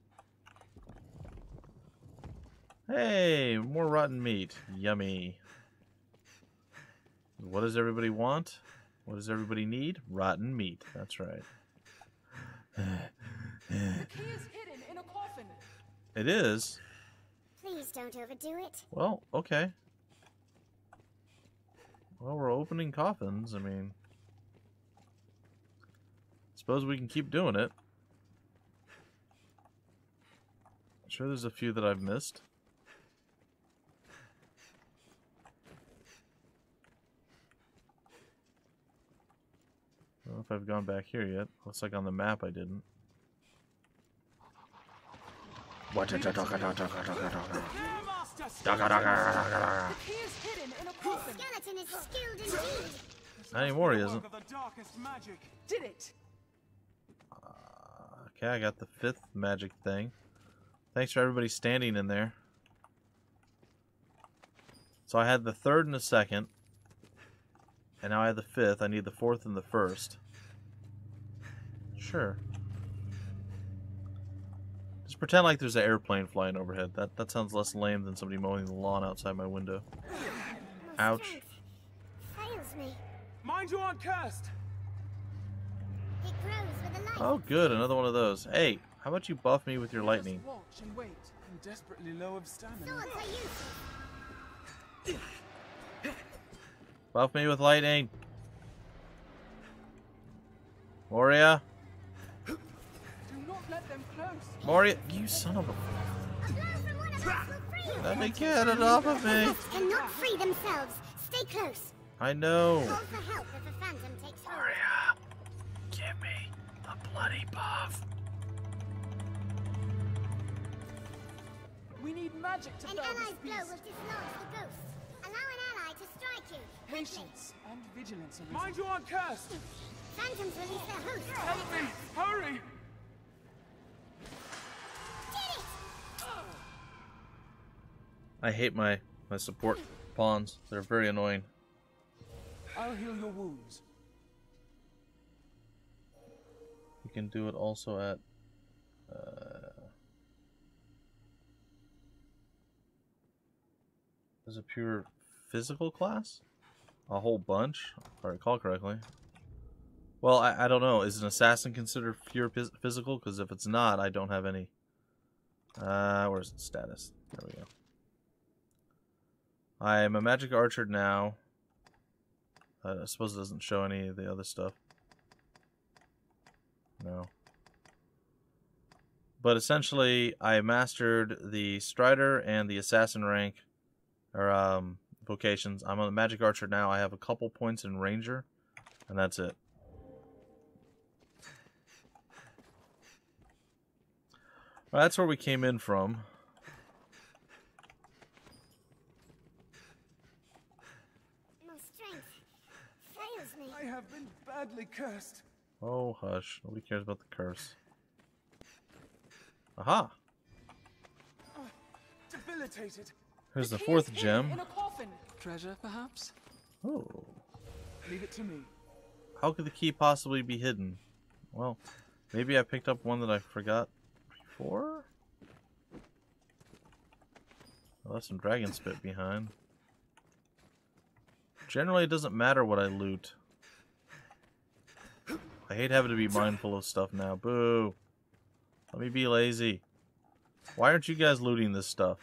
Hey, more rotten meat. Yummy. What does everybody want? What does everybody need? Rotten meat. That's right. The key is hidden in a coffin. It is? Please don't overdo it. Well, okay. Well, we're opening coffins. I mean, suppose we can keep doing it. I'm sure there's a few that I've missed. I don't know if I've gone back here yet. Looks like on the map I didn't. What? The key is hidden in a coffin. Skeleton is skilled indeed. Not anymore, he isn't. Of the darkest magic. Did it? Okay, I got the 5th magic thing. Thanks for everybody standing in there. So I had the 3rd and the 2nd. And now I have the 5th. I need the 4th and the 1st. Sure. Just pretend like there's an airplane flying overhead. That sounds less lame than somebody mowing the lawn outside my window. Ouch. Fails me. Mind you aren't cursed. It grows with the light. Oh, good. Another one of those. Hey, how about you buff me with your lightning? Just watch and wait. I'm desperately low of stamina. Swords are useless. Buff me with lightning. Moria. Do not let them close. Moria, you son of a... A blow from one of us will free you. Let me get it off of me. Pests cannot free themselves. Stay close. I know. Call for help if a phantom takes hold. Moria, give me the bloody buff. We need magic to An fell ally's this blow will beast. dislodge the ghosts. Allow an ally to strike you. Patience and vigilance, Arisen. Mind you aren't cursed. Phantoms release their hosts. Help me. Hurry. Did it! I hate my support pawns. They're very annoying. I'll heal your wounds. You can do it also at... is it pure physical class? A whole bunch, if I recall correctly. Well, I don't know. Is an assassin considered pure physical? Because if it's not, I don't have any. Where's the status? There we go. I am a magic archer now. I suppose it doesn't show any of the other stuff. No. But essentially, I mastered the Strider and the Assassin rank, or vocations. I'm a magic archer now. I have a couple points in Ranger, and that's it. Well, that's where we came in from. My strength fails me. I have been badly cursed. Oh, hush. Nobody cares about the curse. Aha! Debilitated. Here's the key 4th is gem. hidden in a coffin. Treasure, perhaps? Oh. Leave it to me. How could the key possibly be hidden? Well, maybe I picked up one that I forgot before? I left some dragon spit behind. Generally, it doesn't matter what I loot. I hate having to be mindful of stuff now. Boo! Let me be lazy. Why aren't you guys looting this stuff?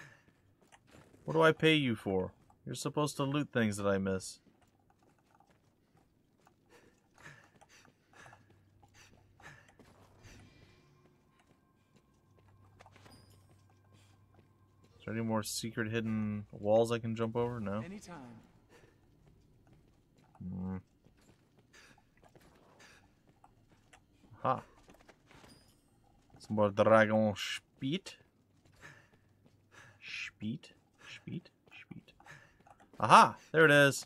What do I pay you for? You're supposed to loot things that I miss. Is there any more secret hidden walls I can jump over? No? Anytime. Ha. Some more dragon speed. Speed. Aha! There it is.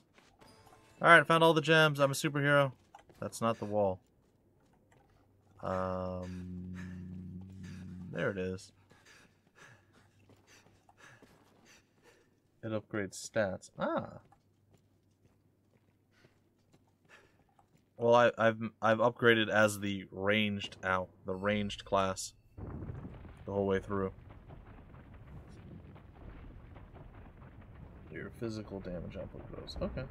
Alright, found all the gems. I'm a superhero. That's not the wall. There it is. It upgrades stats. Ah. Well, I've upgraded as the ranged class the whole way through. Your physical damage output grows. Okay.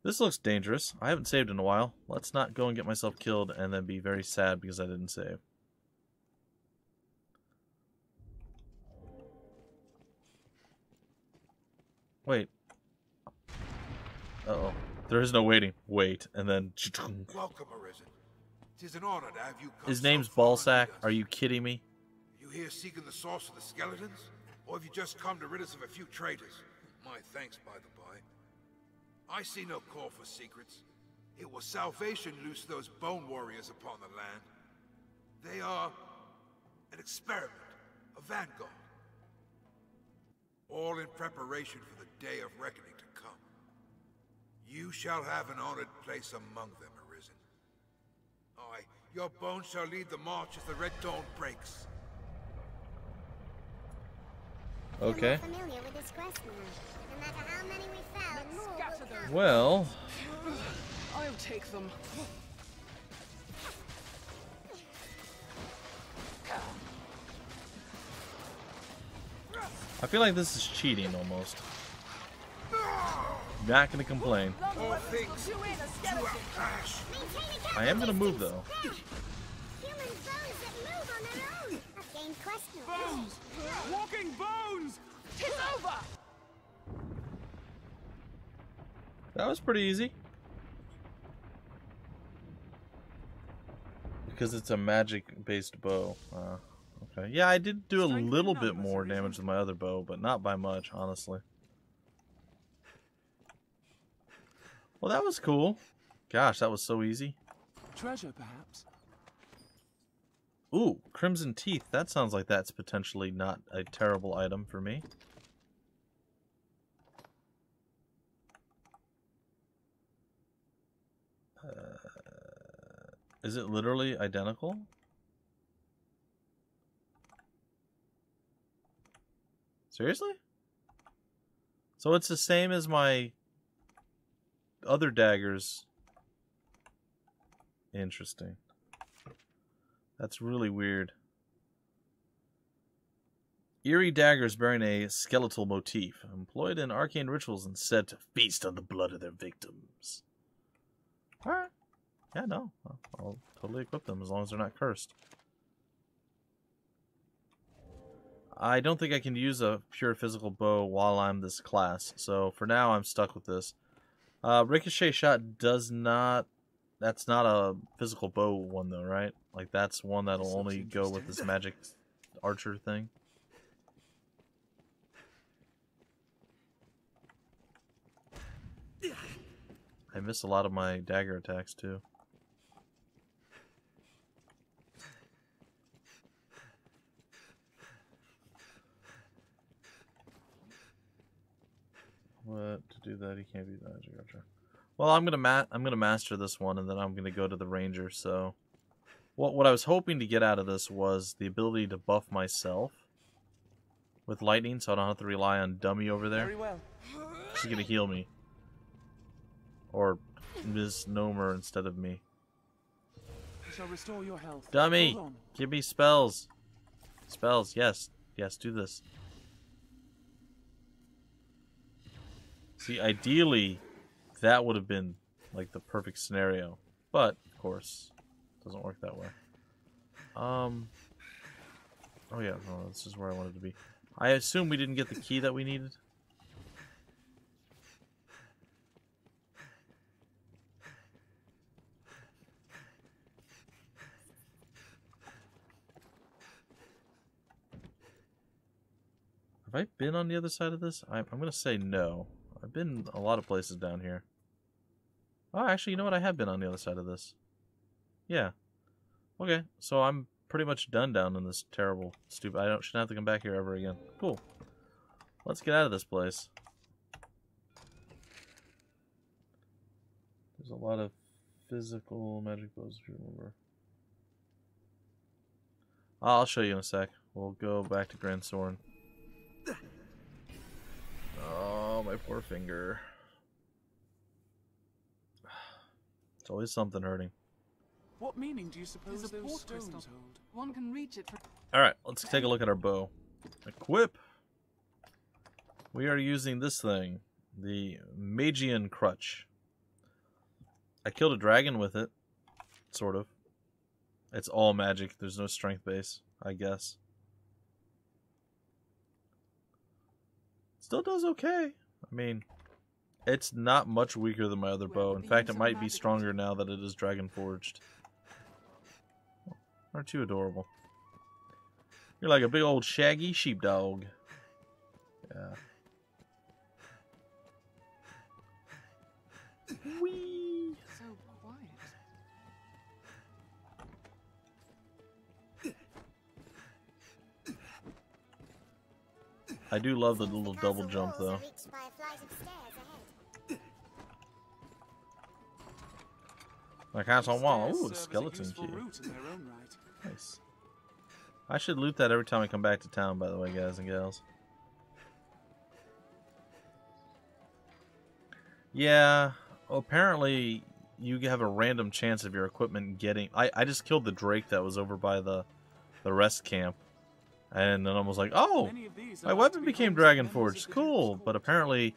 This looks dangerous. I haven't saved in a while. Let's not go and get myself killed and then be very sad because I didn't save. Wait. Uh-oh. There is no waiting. Wait, and then... Welcome, Arisen. 'Tis an honor to have you come. His name's Ballsack. Are you kidding me? You here seeking the source of the skeletons? Or have you just come to rid us of a few traitors? My thanks, by the by. I see no call for secrets. It was salvation loosed those bone warriors upon the land. They are an experiment, a vanguard. All in preparation for the day of reckoning to come. You shall have an honored place among them, Arisen. Aye, your bones shall lead the march as the Red Dawn breaks. Okay. Familiar with this quest now. No matter how many we fell, more will come. Well, I'll take them. I feel like this is cheating almost. Not gonna complain. All things to our clash. I am gonna move though. Human bones that move on their own. I've gained quest knowledge. Bones! Walking bones! Tis over! That was pretty easy. Because it's a magic-based bow. Okay. Yeah, I did do a little bit more damage than my other bow, but not by much, honestly. Well, that was cool. Gosh, that was so easy. Treasure, perhaps? Ooh, Crimson Teeth. That sounds like that's potentially not a terrible item for me. Is it literally identical? Seriously? So it's the same as my other daggers. Interesting. That's really weird. Eerie daggers bearing a skeletal motif, employed in arcane rituals and said to feast on the blood of their victims. Alright. Yeah, no. I'll totally equip them as long as they're not cursed. I don't think I can use a pure physical bow while I'm this class, so for now I'm stuck with this. Ricochet shot does not... That's not a physical bow one though, right? Like that's one that'll only go with this magic archer thing. I miss a lot of my dagger attacks too. What to do that? He can't be the magic archer. Well, I'm gonna master this one, and then I'm gonna go to the ranger. So, what I was hoping to get out of this was the ability to buff myself with lightning, so I don't have to rely on Dummy over there. Very well. She's gonna heal me, or Misnomer instead of me. I shall restore your health. Dummy, give me spells. Spells, yes, do this. See, ideally, that would have been like the perfect scenario, but of course, it doesn't work that way. Oh yeah, no, this is where I wanted to be. I assume we didn't get the key that we needed. Have I been on the other side of this? I'm going to say no. I've been a lot of places down here. Oh, actually, you know what? I have been on the other side of this. Yeah. Okay, so I'm pretty much done down in this terrible, stupid... I shouldn't have to come back here ever again. Cool. Let's get out of this place. There's a lot of physical magic bows, if you remember. I'll show you in a sec. We'll go back to Grand Soren. Oh, my poor finger. It's always something hurting. What meaning do you suppose those stones hold? One can reach it for... Alright, let's take a look at our bow. Equip! We are using this thing. The Magian Crutch. I killed a dragon with it. Sort of. It's all magic. There's no strength base, I guess. Still does okay. I mean, it's not much weaker than my other bow. In fact, it might be stronger now that it is dragon forged. Aren't you adorable? You're like a big old shaggy sheepdog. Yeah. Whee! So quiet. I do love the little double jump, though. My castle wall. Ooh, a skeleton key. Nice. I should loot that every time I come back to town, by the way, guys and gals. Yeah, apparently you have a random chance of your equipment getting... I just killed the Drake that was over by the rest camp. And then I was like, oh, my weapon became Dragon Forged. Cool. But apparently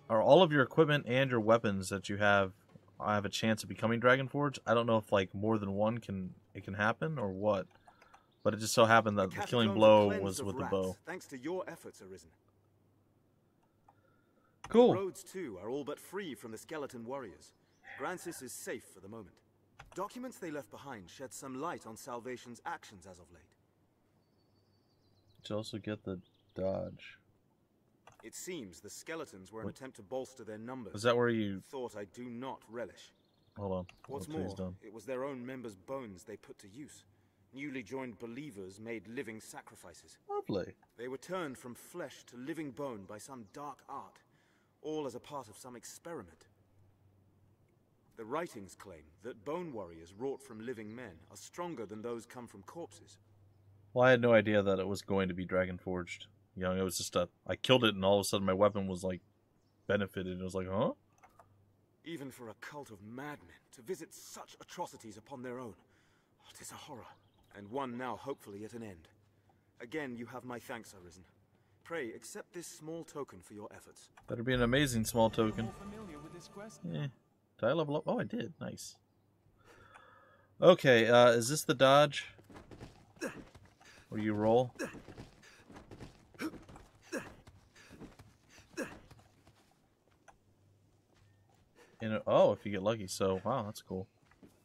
all of your equipment and your weapons that you have a chance of becoming Dragon Forged. I don't know if like more than one can happen or what. But it just so happened that the killing blow was with the bow. Thanks to your efforts, Arisen. Cool. The roads, too, are all but free from the skeleton warriors. Grancis is safe for the moment. Documents they left behind shed some light on Salvation's actions as of late. Did you also get the dodge? It seems the skeletons were an attempt to bolster their numbers. Is that where you... Thought I do not relish. Hold on. What's more, it was their own members' bones they put to use. Newly joined believers made living sacrifices. Lovely. They were turned from flesh to living bone by some dark art, all as a part of some experiment. The writings claim that bone warriors wrought from living men are stronger than those come from corpses. Well, I had no idea that it was going to be Dragon Forged. Young, it was just I killed it and all of a sudden my weapon was like benefited. It was like, huh? Even for a cult of madmen to visit such atrocities upon their own, it is a horror. And one now hopefully at an end. Again, you have my thanks, Arisen. Pray, accept this small token for your efforts. Better be an amazing small token. Yeah. Did I level up? Oh, I did. Nice. Okay, is this the dodge? Where you roll? If you get lucky. So, wow, that's cool.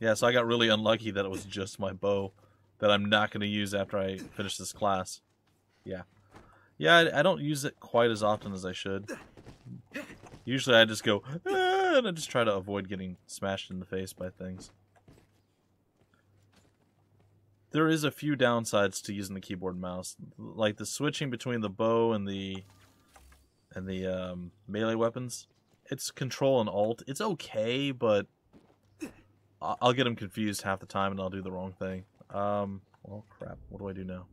Yeah, so I got really unlucky that it was just my bow that I'm not going to use after I finish this class. Yeah. Yeah, I don't use it quite as often as I should. Usually I just go, and I just try to avoid getting smashed in the face by things. There is a few downsides to using the keyboard and mouse. Like the switching between the bow and the melee weapons. It's control and alt. It's okay, but I'll get them confused half the time and I'll do the wrong thing. Well, crap. What do I do now?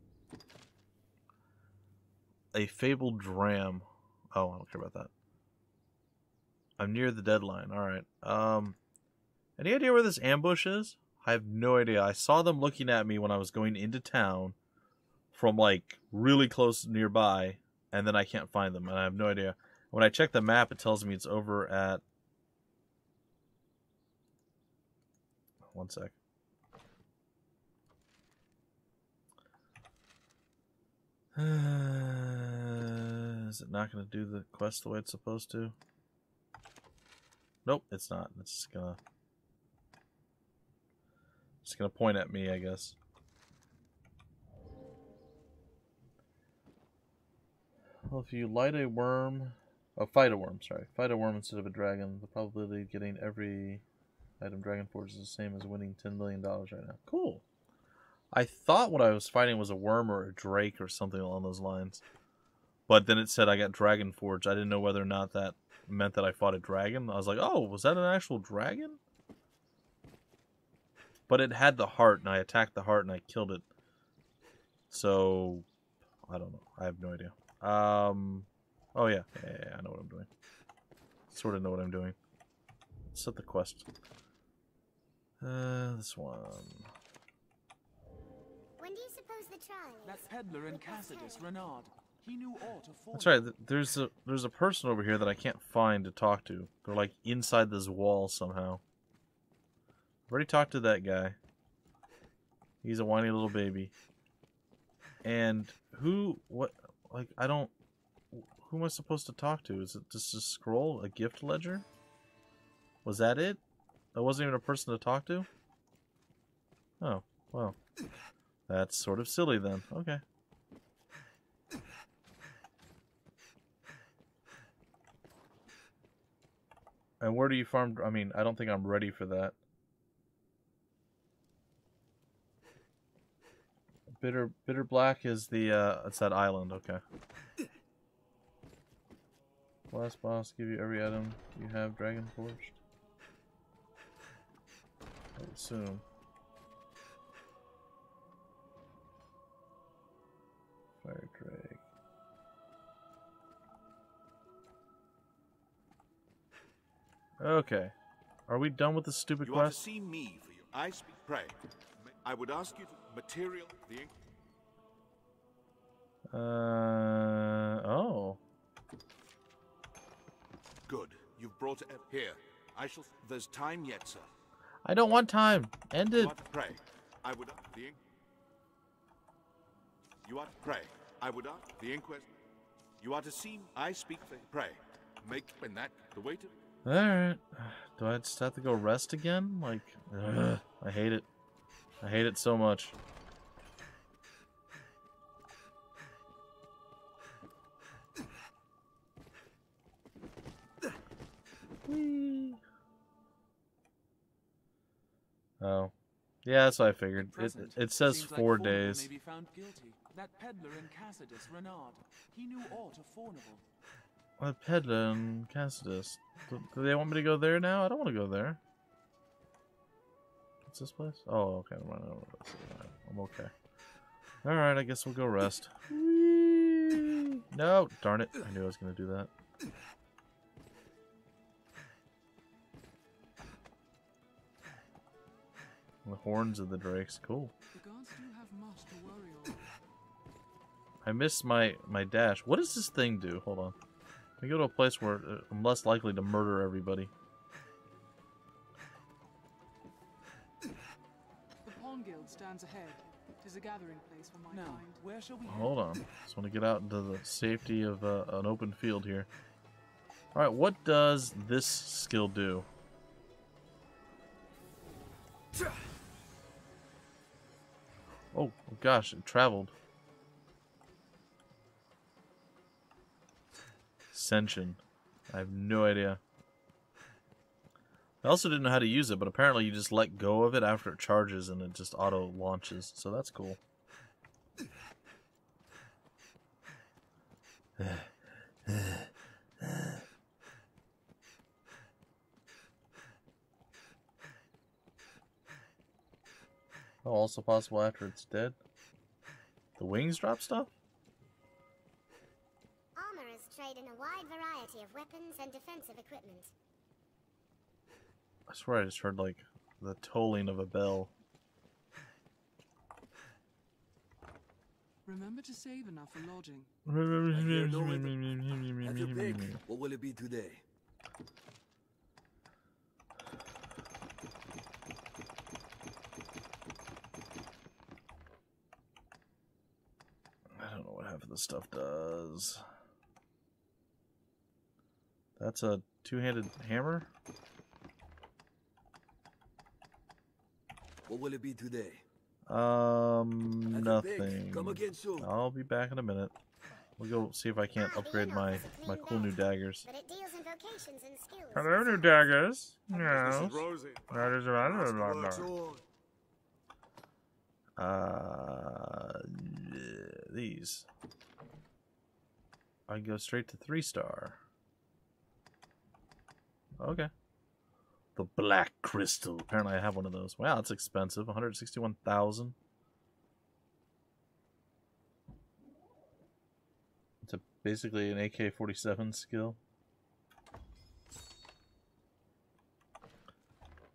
A fabled dram. Oh, I don't care about that. I'm near the deadline. Alright. Any idea where this ambush is? I have no idea. I saw them looking at me when I was going into town from, like, really close nearby, and then I can't find them, and I have no idea. When I check the map, it tells me it's over at... One sec. Is it not going to do the quest the way it's supposed to? Nope, it's not. It's just gonna point at me, I guess. Well, if you fight a worm, sorry. Fight a worm instead of a dragon, the probability of getting every item Dragon Forge is the same as winning $10 million right now. Cool. I thought what I was fighting was a worm or a drake or something along those lines. But then it said I got Dragon Forge. I didn't know whether or not that meant that I fought a dragon. I was like, oh, was that an actual dragon? But it had the heart, and I attacked the heart, and I killed it. So, I don't know. I have no idea. Oh, yeah. Yeah, I know what I'm doing. Sort of know what I'm doing. Let's set the quest. This one. When do you suppose the trial is? That peddler in Cassidus, Renard. He knew aught of That's right. There's a person over here that I can't find to talk to. They're like inside this wall somehow. I've already talked to that guy. He's a whiny little baby. And who am I supposed to talk to? Is it just a scroll, a gift ledger? Was that it? That wasn't even a person to talk to? Oh, well. That's sort of silly then. Okay. And where do you farm? I mean, I don't think I'm ready for that. Bitter Black is the it's that island. Okay. Last boss give you every item you have Dragon Forged. I would assume. Fire Drake. Okay. Are we done with the stupid You quest? are to see me for you. I speak. Pray. I would ask you to material the. Oh. Good. You've brought it here. I shall. There's time yet, sir. I don't want time. End it. You are to pray. I would the. You are to pray. I would ask the inquest. You are to see. I speak for. Pray. Make when that the way to. Alright. Do I just have to go rest again? Like, ugh, I hate it. I hate it so much. Whee. Oh. Yeah, that's what I figured. It says 4 days. May be found guilty. That peddler in Cassidus, Renard, he knew aught of Fornival. A peddler in Cassidus. Do they want me to go there now? I don't want to go there. What's this place? Oh, okay. I'm okay. Alright, I guess we'll go rest. No! Darn it. I knew I was going to do that. The horns of the drakes. Cool. The guards do have much to worry over. I missed my dash. What does this thing do? Hold on. I go to a place where I'm less likely to murder everybody. The Pawn Guild stands ahead. It is a gathering place for my kind. Where shall we Hold on. Just want to get out into the safety of an open field here. Alright, what does this skill do? Oh gosh, it traveled. Ascension. I have no idea. I also didn't know how to use it, but apparently you just let go of it after it charges and it just auto launches, so that's cool. Oh, also possible after it's dead. The wings drop stuff? Armorers trade in a wide variety of weapons and defensive equipment. I swear I just heard, like, the tolling of a bell. Remember to save enough for lodging. Have your pick. What will it be today? I don't know what half of this stuff does. That's a two-handed hammer? What will it be today? Nothing. Come again soon. I'll be back in a minute. We'll go see if I can't upgrade my cool new daggers. But it deals in vocations and skills. Hello, new daggers. This No. is Rosie. That is these. I can go straight to 3-star. Okay. The Black Crystal. Apparently I have one of those. Wow, that's expensive. 161,000. It's basically an AK-47 skill.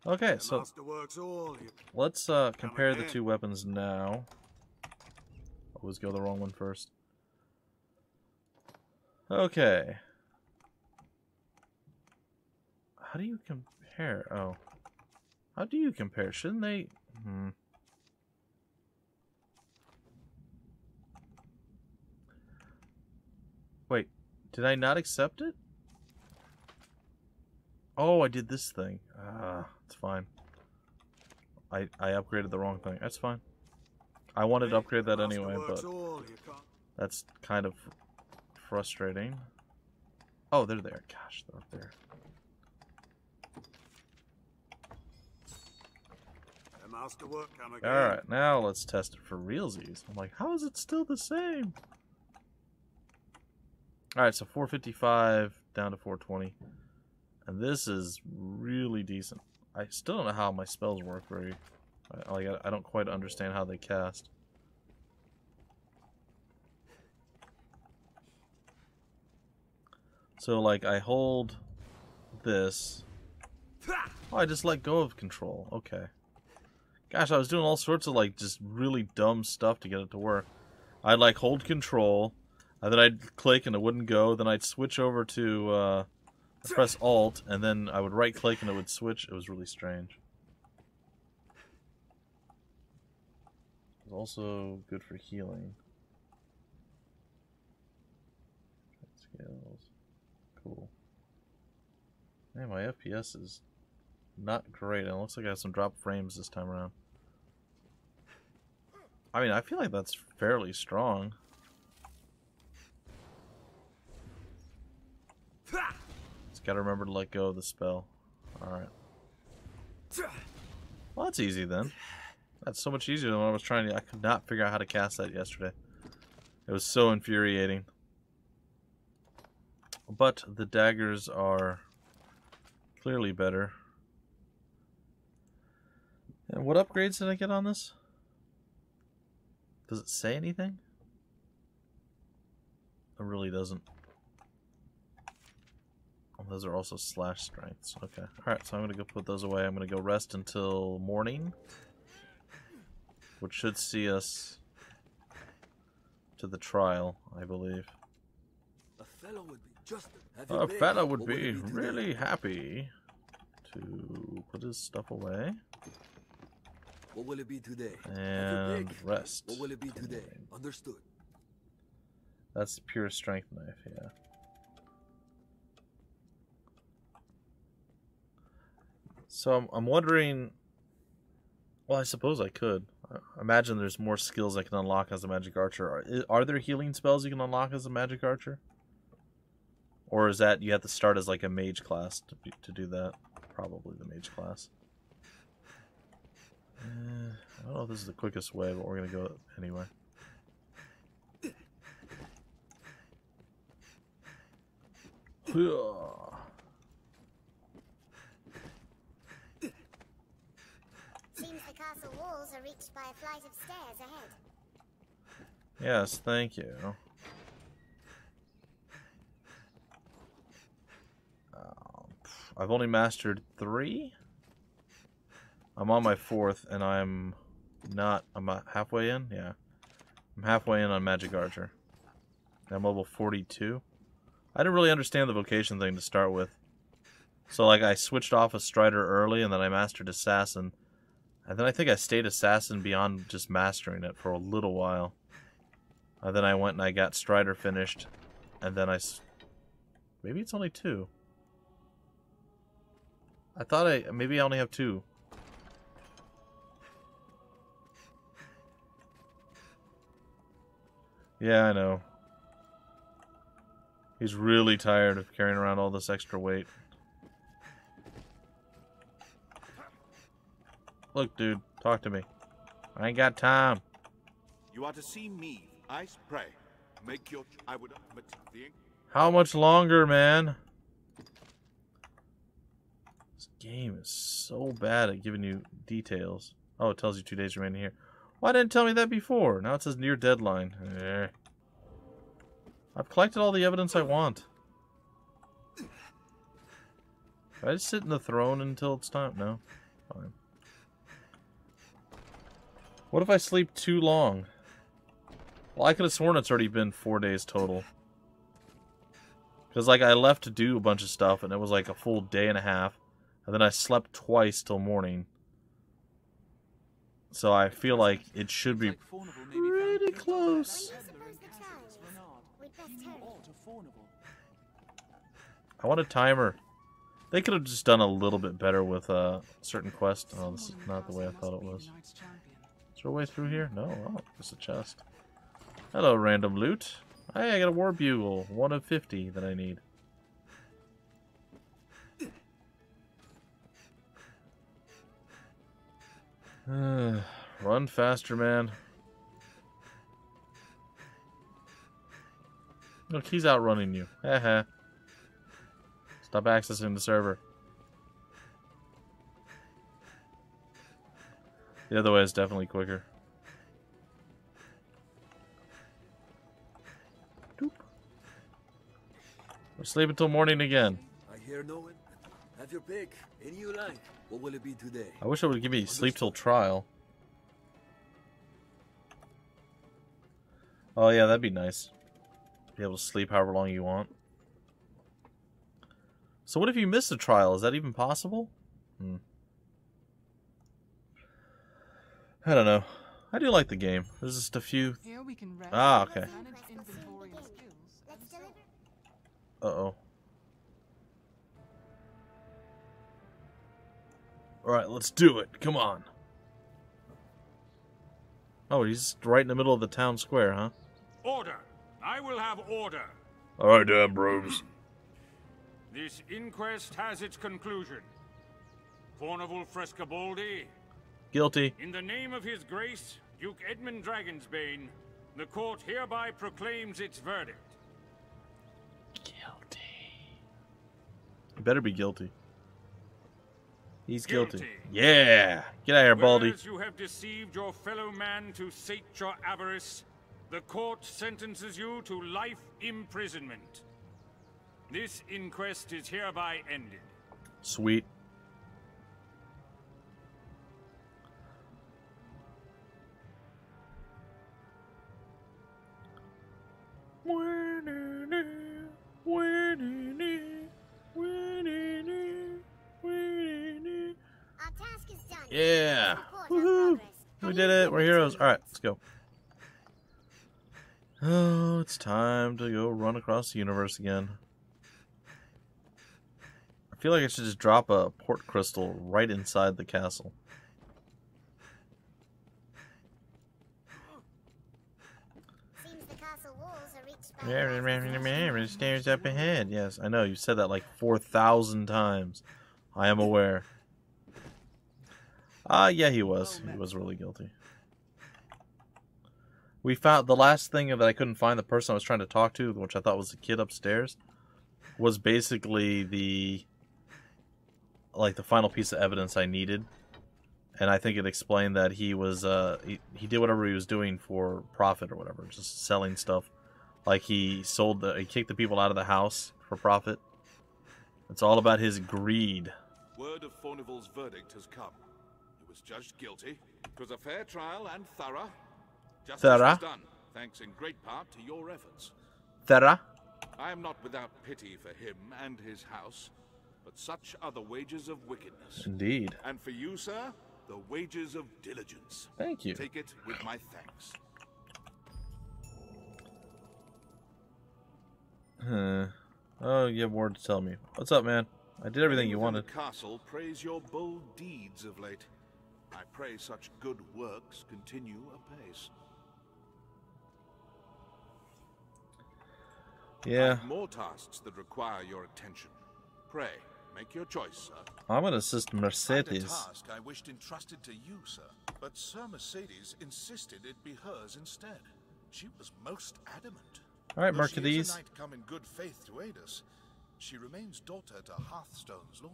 Okay, so let's compare the two weapons now. Always go the wrong one first. Okay. How do you compare? Oh. How do you compare? Shouldn't they? Wait. Did I not accept it? Oh, I did this thing. It's fine. I upgraded the wrong thing. That's fine. I wanted to upgrade that anyway, but that's kind of frustrating. Oh, they're there. Gosh, they're up there. masterwork come again. Alright, now let's test it for realsies. I'm like, how is it still the same? Alright, so 455 down to 420. And this is really decent. I still don't know how my spells work very... I don't quite understand how they cast. So, like, I hold this. Oh, I just let go of control. Okay. Gosh, I was doing all sorts of, like, just really dumb stuff to get it to work. I'd, like, hold control, and then I'd click and it wouldn't go. Then I'd switch over to, press Alt, and then I would right-click and it would switch. It was really strange. It's also good for healing. Scales. Cool. Man, my FPS is not great. It looks like I have some drop frames this time around. I mean, I feel like that's fairly strong. Just gotta remember to let go of the spell. Alright. Well, that's easy then. That's so much easier than what I was trying to... I could not figure out how to cast that yesterday. It was so infuriating. But the daggers are clearly better. And what upgrades did I get on this? Does it say anything? It really doesn't. Oh, those are also slash strengths. Okay. Alright, so I'm going to go put those away. I'm going to go rest until morning. Which should see us to the trial, I believe. A fellow would be just... A fella would be really happy to put his stuff away. What will it be today? And rest. What will it be today? Understood. That's the pure strength knife, yeah. So I'm wondering... Well, I suppose I could. I imagine there's more skills I can unlock as a magic archer. Are there healing spells you can unlock as a magic archer? Or is that you have to start as like a mage class to do that? Probably the mage class. I don't know if this is the quickest way, but we're going to go anyway. Seems the castle walls are reached by a flight of stairs ahead. Yes, thank you. I've only mastered 3. I'm on my 4th, and I'm halfway in? Yeah. I'm halfway in on Magic Archer. I'm level 42. I didn't really understand the vocation thing to start with. So, like, I switched off a Strider early, and then I mastered Assassin. And then I think I stayed Assassin beyond just mastering it for a little while. And then I went and I got Strider finished. And then maybe it's only 2. I thought maybe I only have 2. Yeah, I know. He's really tired of carrying around all this extra weight. Look, dude, talk to me. I ain't got time. You are to see me. I pray. Make your... I would... But the... How much longer, man? This game is so bad at giving you details. Oh, it tells you 2 days remaining here. Why didn't it tell me that before? Now it says near deadline. I've collected all the evidence I want. Can I just sit in the throne until it's time? No. Fine. What if I sleep too long? Well, I could have sworn it's already been 4 days total. Because, like, I left to do a bunch of stuff, and it was like a full day and a half. And then I slept twice till morning. So I feel like it should be pretty close. I want a timer. They could have just done a little bit better with certain quests. Oh, this is not the way I thought it was. Is there a way through here? No. Oh, just a chest. Hello, random loot. Hey, I got a war bugle. 1 of 50 that I need. Run faster, man. Look, he's outrunning you. Haha. Stop accessing the server. The other way is definitely quicker. Doop. We'll sleep until morning again. I hear no one. Have your pick. Any you like. What will it be today? I wish it would give me sleep till trial. Oh yeah, that'd be nice. Be able to sleep however long you want. So what if you miss a trial? Is that even possible? I don't know. I do like the game. There's just a few... Here we can rest. Ah, okay. Manage inventory and skills. Uh-oh. Alright, let's do it. Come on. Oh, he's right in the middle of the town square, huh? Order! I will have order! Alright, damn bros. This inquest has its conclusion. Fornival Frescobaldi. Guilty. In the name of His Grace, Duke Edmund Dragonsbane, the court hereby proclaims its verdict. Guilty. He better be guilty. He's guilty. Yeah! Get out of here, Baldy. Whereas you have deceived your fellow man to sate your avarice, the court sentences you to life imprisonment. This inquest is hereby ended. Sweet. Yeah! Woohoo! We did it! We're heroes! Alright, let's go. Oh, it's time to go run across the universe again. I feel like I should just drop a port crystal right inside the castle. Seems the castle walls are reached by It stares up ahead. Yes, I know. You said that like 4,000 times. I am aware. Yeah, he was. He was really guilty. We found the last thing that I couldn't find, the person I was trying to talk to, which I thought was the kid upstairs, was basically the final piece of evidence I needed. And I think it explained that he was he did whatever he was doing for profit or whatever, just selling stuff. Like he kicked the people out of the house for profit. It's all about his greed. Word of Fornival's verdict has come. He was judged guilty. It was a fair trial and thorough. Justice was done, thanks in great part to your efforts. Thera? I am not without pity for him and his house, but such are the wages of wickedness. Indeed. And for you, sir, the wages of diligence. Thank you. Take it with my thanks. Oh, you have more to tell me. What's up, man? I did everything you wanted. The castle praise your bold deeds of late. I pray such good works continue apace. Yeah. I have more tasks that require your attention. Pray, make your choice, sir. I'm gonna assist Mercedes. I had a task I wished entrusted to you, sir, but Sir Mercedes insisted it be hers instead. She was most adamant. All right, Though she is Mercedes. a knight come in good faith to aid us, she remains daughter to Hearthstone's lord.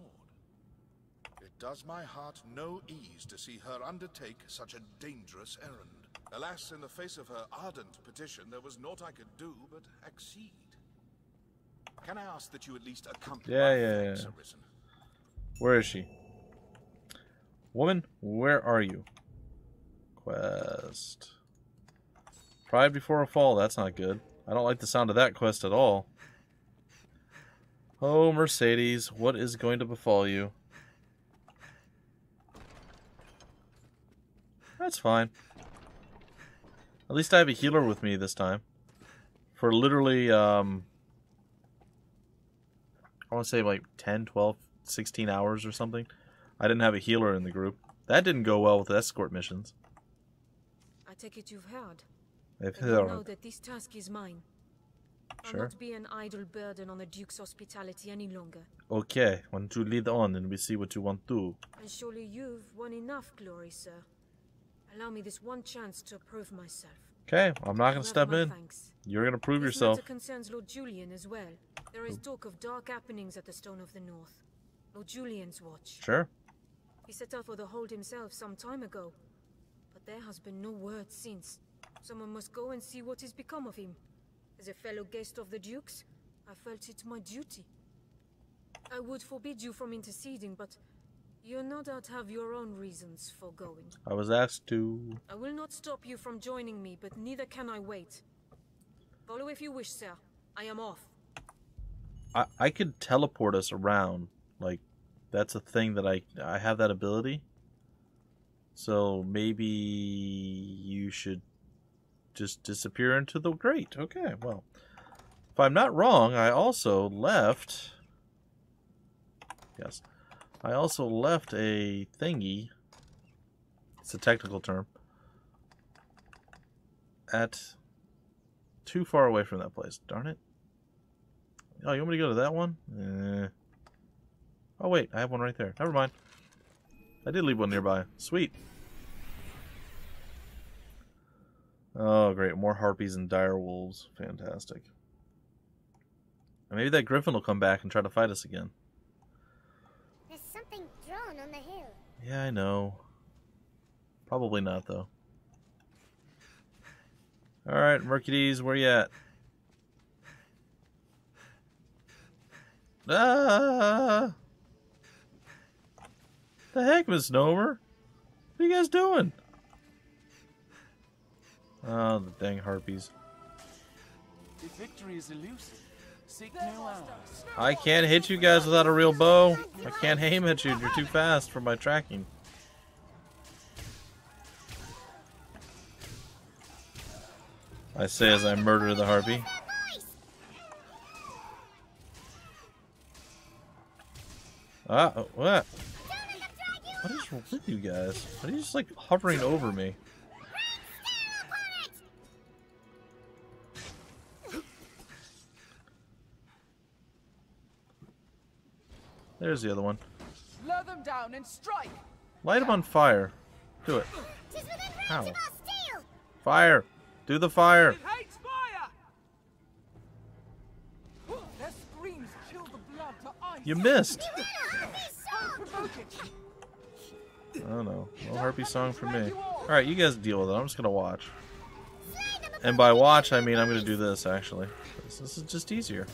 It does my heart no ease to see her undertake such a dangerous errand. Alas, in the face of her ardent petition, there was naught I could do but accede. Can I ask that you at least accompany my thanks, Arisen? Where is she? Woman, where are you? Quest. Pride before a fall, that's not good. I don't like the sound of that quest at all. Oh, Mercedes, what is going to befall you? That's fine. At least I have a healer with me this time. For literally, I want to say like 10, 12, 16 hours or something. I didn't have a healer in the group. That didn't go well with escort missions. I take it you've heard. I've And you know that this task is mine. Sure. I'll not be an idle burden on the Duke's hospitality any longer. Okay, why don't you lead on and we see what you want to do. And surely you've won enough glory, sir. Allow me this one chance to prove myself. Okay, I'm not going to step in. Thanks. You're going to prove This yourself. matter concerns Lord Julian as well. There is talk of dark happenings at the Stone of the North. Lord Julian's watch. Sure. He set out for the hold himself some time ago, but there has been no word since. Someone must go and see what has become of him. As a fellow guest of the Duke's, I felt it my duty. I would forbid you from interceding, but you no doubt have your own reasons for going. I was asked to. I will not stop you from joining me, but neither can I wait. Follow if you wish, sir. I am off. I could teleport us around. Like, that's a thing that I have that ability. So maybe you should just disappear into the grate. Okay, well. If I'm not wrong, I also left... Yes. I also left a thingy. It's a technical term. At too far away from that place. Darn it. Oh, you want me to go to that one? Oh, wait. I have one right there. Never mind. I did leave one nearby. Sweet. Oh, great. More harpies and dire wolves. Fantastic. And maybe that griffin will come back and try to fight us again. There's something drawn on the hill. Yeah, I know. Probably not, though. Alright, Mercudes, where you at? Ah! The heck, Miss Nomer? What are you guys doing? Oh, the dang harpies. If victory is elusive, seek no allies. I can't hit you guys without a real bow. I can't aim at you. You're too fast for my tracking. I say as I murder the harpy. What? What is wrong with you guys? Why are you just like hovering over me? There's the other one. Slow them down and strike. Light them on fire. Do it. Ow. Fire. Do the fire. It hates fire. Their screams chill the blood to ice. You missed. Provoke it. I don't know. No harpy song for me. Alright, you guys deal with it. I'm just gonna watch. And by watch, I mean I'm gonna do this, actually. This is just easier.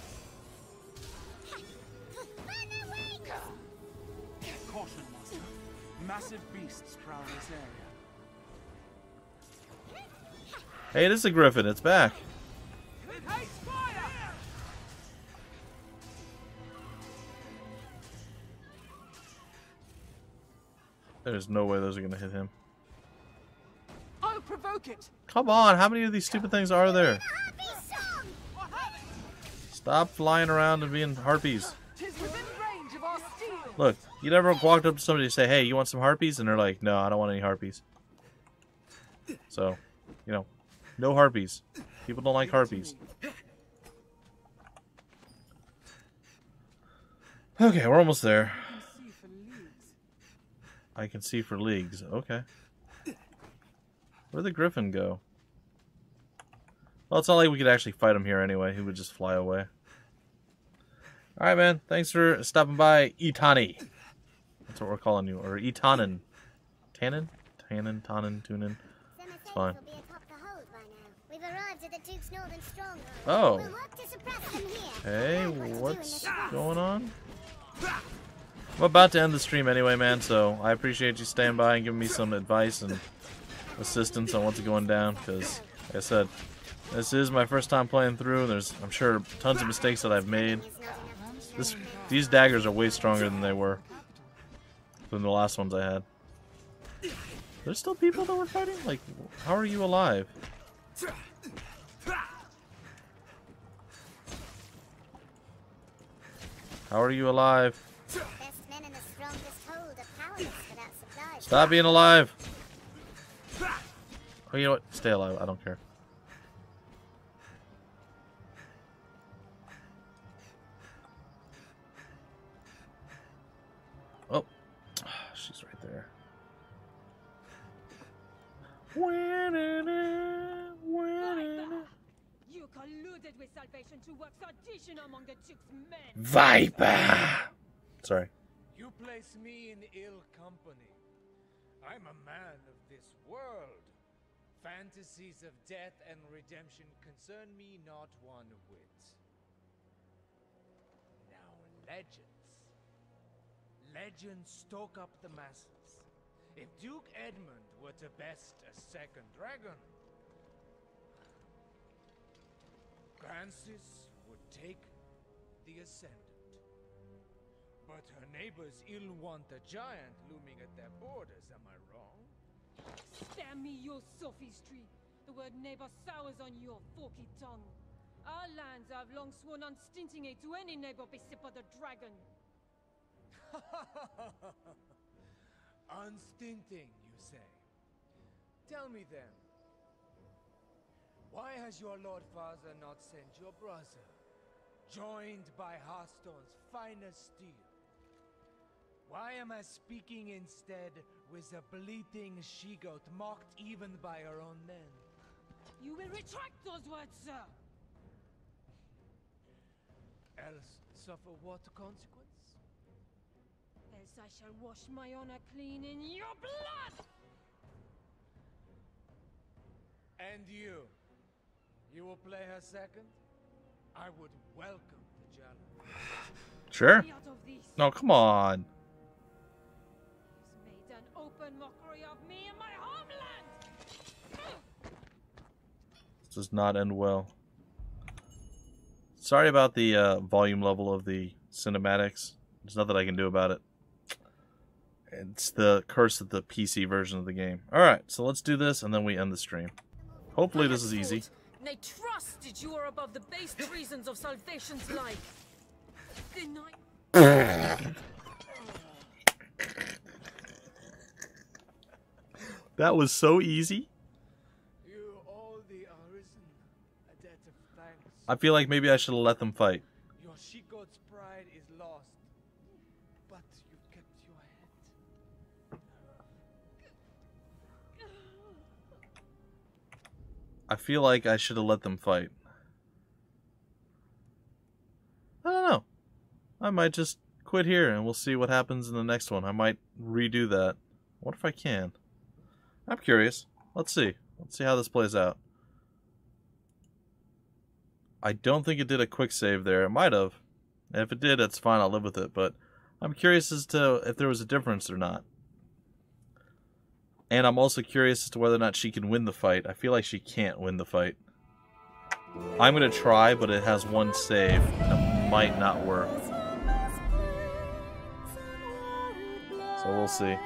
Caution, master. Massive beasts prowl this area. Hey, it is a griffin. It's back. It hates fire. There's no way those are gonna hit him. I'll provoke it. Come on, how many of these stupid things are there? Stop flying around and being harpies. 'Tis within range of our steel. Look, you never walked up to somebody and say, hey, you want some harpies? And they're like, no, I don't want any harpies. So, you know, no harpies. People don't like harpies. Okay, we're almost there. I can see for leagues. Okay. Where'd the griffin go? Well, it's not like we could actually fight him here anyway. He would just fly away. Alright, man. Thanks for stopping by, Itani. That's what we're calling you. Or Itanen. Tannen? Tannen, Tannen, Tunen. It's fine. We've arrived at the Duke's northern stronghold. Oh. We'll work to suppress them here. Hey, what's going on? I'm about to end the stream anyway, man, so I appreciate you staying by and giving me some advice and assistance on what's going down, because, like I said, this is my first time playing through. There's, I'm sure, tons of mistakes that I've made. These daggers are way stronger than they were than the last ones I had. There's still people that were fighting? Like, how are you alive? How are you alive? Stop being alive! Oh, you know what? Stay alive. I don't care. Oh, she's right there. You colluded with Salvation to work sedition among the Duke's men. Viper! Sorry. You place me in ill company. I'm a man of this world. Fantasies of death and redemption concern me not one whit. Now, legends. Legends stoke up the masses. If Duke Edmund were to best a second dragon, Francis would take the ascendant. But her neighbors ill want a giant looming at their borders, am I wrong? Spare me your sophistry. The word neighbor sours on your forky tongue. Our lands have long sworn unstinting aid to any neighbor beset by the dragon. Unstinting, you say? Tell me then, why has your Lord Father not sent your brother, joined by Hearthstone's finest steel? Why am I speaking instead with a bleating she-goat mocked even by her own men? You will retract those words, sir! Else suffer what consequence? Else I shall wash my honor clean in your blood! And you will play her second? I would welcome the challenge. Sure. No, come on. He's made an open mockery of me and my homeland! This does not end well. Sorry about the volume level of the cinematics. There's nothing I can do about it. It's the curse of the PC version of the game. Alright, so let's do this and then we end the stream. Hopefully this is easy. Nay, trusted you are above the base treasons of Salvation's life. Good night. That was so easy. You owe the Arisen a debt of thanks. I feel like maybe I should have let them fight. Your she-goat's pride is lost, but you've kept your head. I feel like I should have let them fight. I don't know. I might just quit here and we'll see what happens in the next one. I might redo that. What if I can? I'm curious. Let's see. Let's see how this plays out. I don't think it did a quick save there. It might have. If it did, that's fine. I'll live with it. But I'm curious as to if there was a difference or not. And I'm also curious as to whether or not she can win the fight. I feel like she can't win the fight. I'm going to try, but it has one save. It might not work. So we'll see.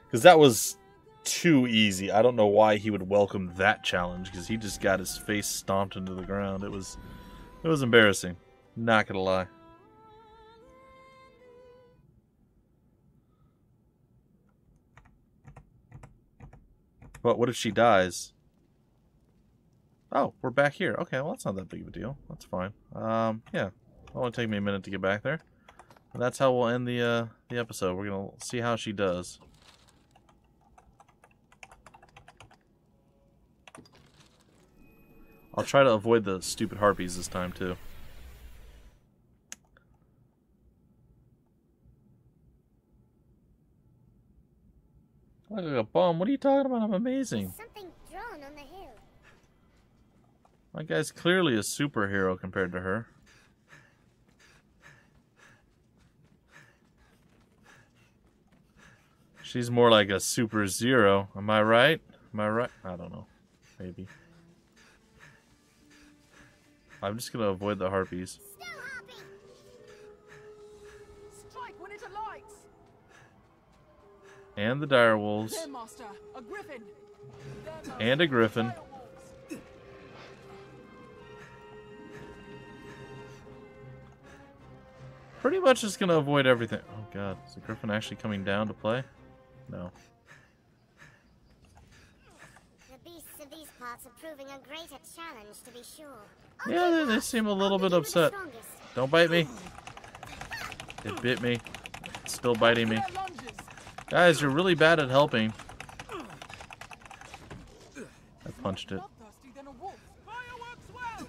Because that was too easy. I don't know why he would welcome that challenge, because he just got his face stomped into the ground. It was embarrassing. Not going to lie. But what if she dies? Oh, we're back here. Okay, well, that's not that big of a deal. That's fine. Yeah. It'll only take me a minute to get back there. And that's how we'll end the episode. We're going to see how she does. I'll try to avoid the stupid harpies this time, too. I look like a bum. What are you talking about? I'm amazing. There's something drawn on the hill. My guy's clearly a superhero compared to her. She's more like a super zero. Am I right? Am I right? I don't know. Maybe. I'm just gonna avoid the harpies. Strike when it alights. And the direwolves. There, master. A griffin. And a griffin. Pretty much just gonna avoid everything. Oh god, is the griffin actually coming down to play? No. The beasts of these parts are proving a greater challenge, to be sure. Yeah, they seem a little bit upset. Don't bite me. It bit me. It's still biting me. Guys, you're really bad at helping. punched it. Bloodthirsty than a wolf. Fireworks well!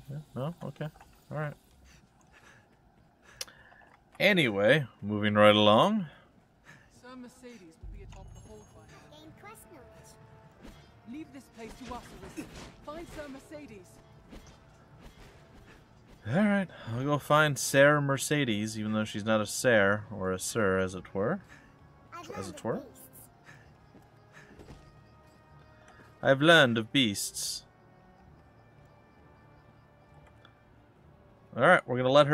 Yeah, no? Okay. Alright. Anyway, moving right along. Sir Mercedes will be atop the hold by now. Gain quest knowledge. Leave this place to us, Arisen. Find Sir Mercedes. Alright, I'll go find Sarah Mercedes, even though she's not a Sir, or a Sir, as it were. I've learned of beasts. Alright, we're gonna let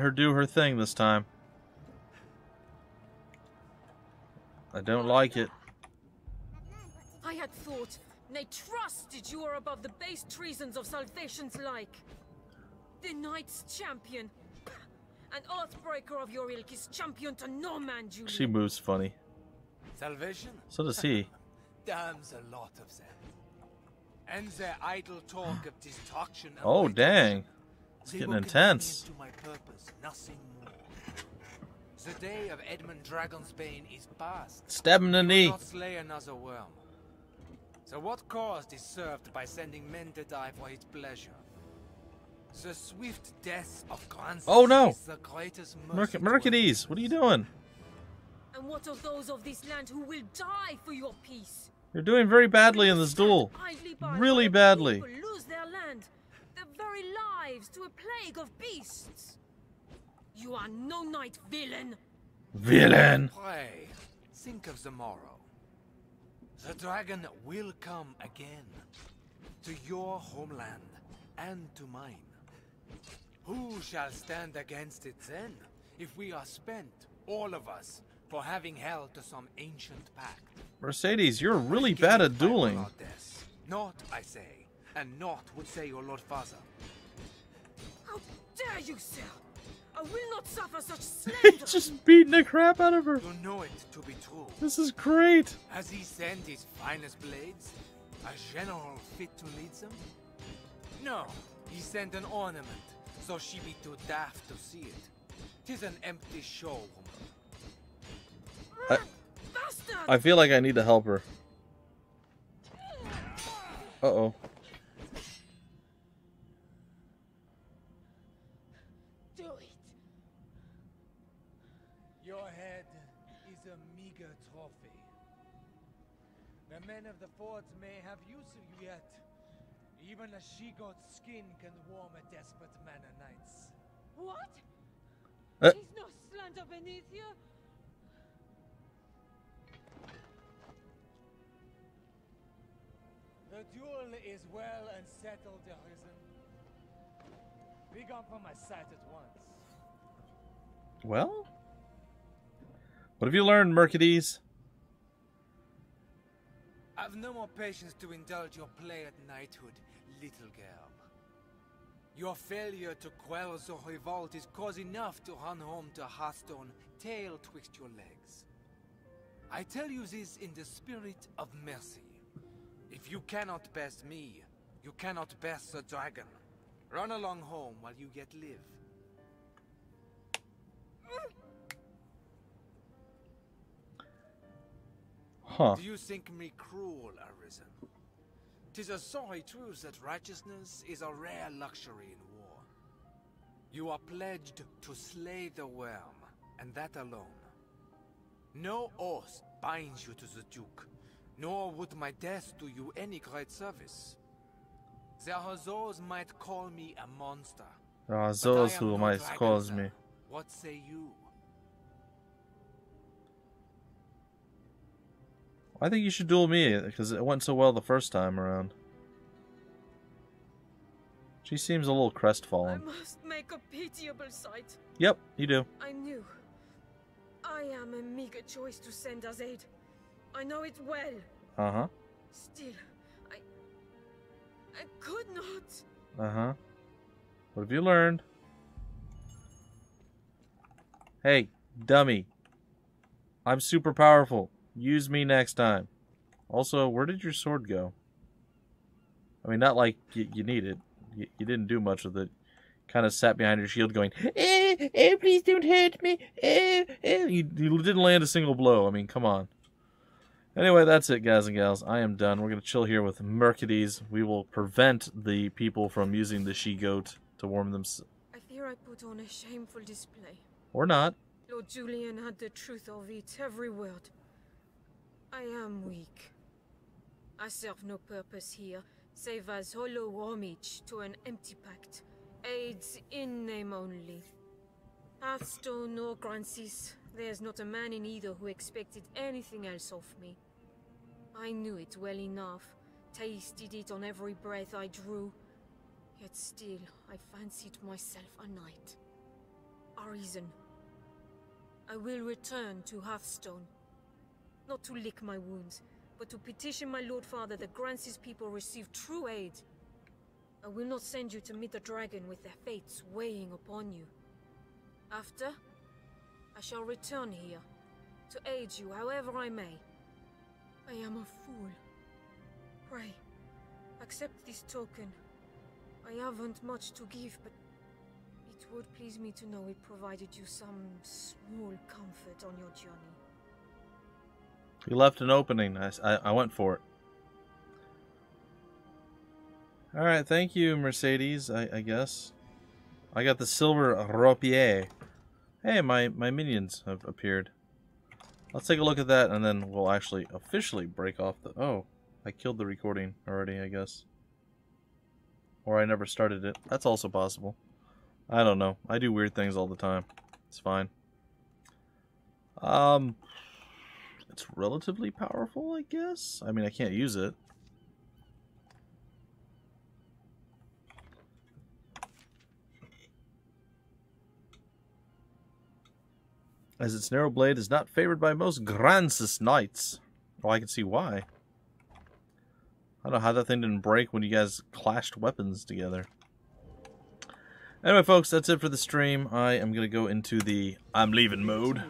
her do her thing this time. I don't like it. I had thought, nay trusted you are above the base treasons of Salvation's like. The Knight's champion. An Earthbreaker of your ilk is champion to no man, Julie. She moves funny. Salvation? So does he. Damns a lot of them. And their idle talk of destruction. Oh, dang. It's getting intense. To my purpose, nothing more. The day of Edmund Dragonsbane is past. Stab him in the knee. Not slay another worm. So what cause is served by sending men to die for his pleasure? The swift death of Grancis Oh no! is the greatest mercy. Mercedes, what are you doing? And what of those of this land who will die for your peace? You're doing very badly in this duel. Really badly. People lose their land, their very lives to a plague of beasts. You are no knight, villain. Villain. Pray, think of the morrow. The dragon will come again to your homeland and to mine. Who shall stand against it then, if we are spent, all of us, for having held to some ancient pact? Mercedes, you're really bad at dueling. Not, I say, and not would say your Lord Father. How dare you, sir? I will not suffer such He's slander. just beating the crap out of her. You know it to be true. This is great. Has he sent his finest blades? A general fit to lead them? No, he sent an ornament, so she be too daft to see it. 'Tis an empty show, woman. I feel like I need to help her. Uh-oh. Do it. Your head is a meager trophy. The men of the forts may have use of you yet. Even a she-goat's skin can warm a desperate man of nights. What? Is no slander beneath you? The duel is well and settled, Arisen. Be gone from my sight at once. Well? What have you learned, Mercedes? I've no more patience to indulge your play at knighthood, little girl. Your failure to quell the revolt is cause enough to run home to Hearthstone, tail twixt your legs. I tell you this in the spirit of mercy. If you cannot best me, you cannot best the dragon. Run along home while you yet live. Huh. Do you think me cruel, Arisen? 'Tis a sorry truth that righteousness is a rare luxury in war. You are pledged to slay the worm, and that alone. No oath binds you to the Duke, nor would my death do you any great service. There are those might call me a monster. There are those who might call me. What say you? I think you should duel me, because it went so well the first time around. She seems a little crestfallen. I must make a pitiable sight. Yep, you do. I knew. I am a meager choice to send as aid. I know it well. Uh-huh. Still, I could not. Uh-huh. What have you learned? Hey, dummy. I'm super powerful. Use me next time. Also, where did your sword go? I mean, not like you need it. You didn't do much with it. kind of sat behind her shield going, please don't hurt me. You didn't land a single blow. I mean, come on. Anyway, that's it, guys and gals. I am done. We're going to chill here with Mercedes. We will prevent the people from using the she-goat to warm them. I fear I put on a shameful display. Or not. Lord Julian had the truth of it, every word. I am weak. I serve no purpose here, save as hollow homage to an empty pact. Aids in name only. Hearthstone or Grancis, there's not a man in either who expected anything else of me. I knew it well enough, tasted it on every breath I drew, yet still I fancied myself a knight. Arisen. I will return to Hearthstone. Not to lick my wounds, but to petition my Lord Father that Grancis people receive true aid. I will not send you to meet the dragon with their fates weighing upon you. After, I shall return here, to aid you however I may. I am a fool. Pray, accept this token. I haven't much to give, but it would please me to know it provided you some small comfort on your journey. You left an opening. I went for it. Alright, thank you, Mercedes, I guess. I got the silver rapier. Hey, my minions have appeared. Let's take a look at that, and then we'll actually officially break off the... Oh, I killed the recording already, I guess. Or I never started it. That's also possible. I don't know. I do weird things all the time. It's fine. It's relatively powerful, I guess. I mean, I can't use it. As its narrow blade is not favored by most Grancis knights. Oh, I can see why. I don't know how that thing didn't break when you guys clashed weapons together. Anyway, folks, that's it for the stream. I am going to go into the I'm leaving mode.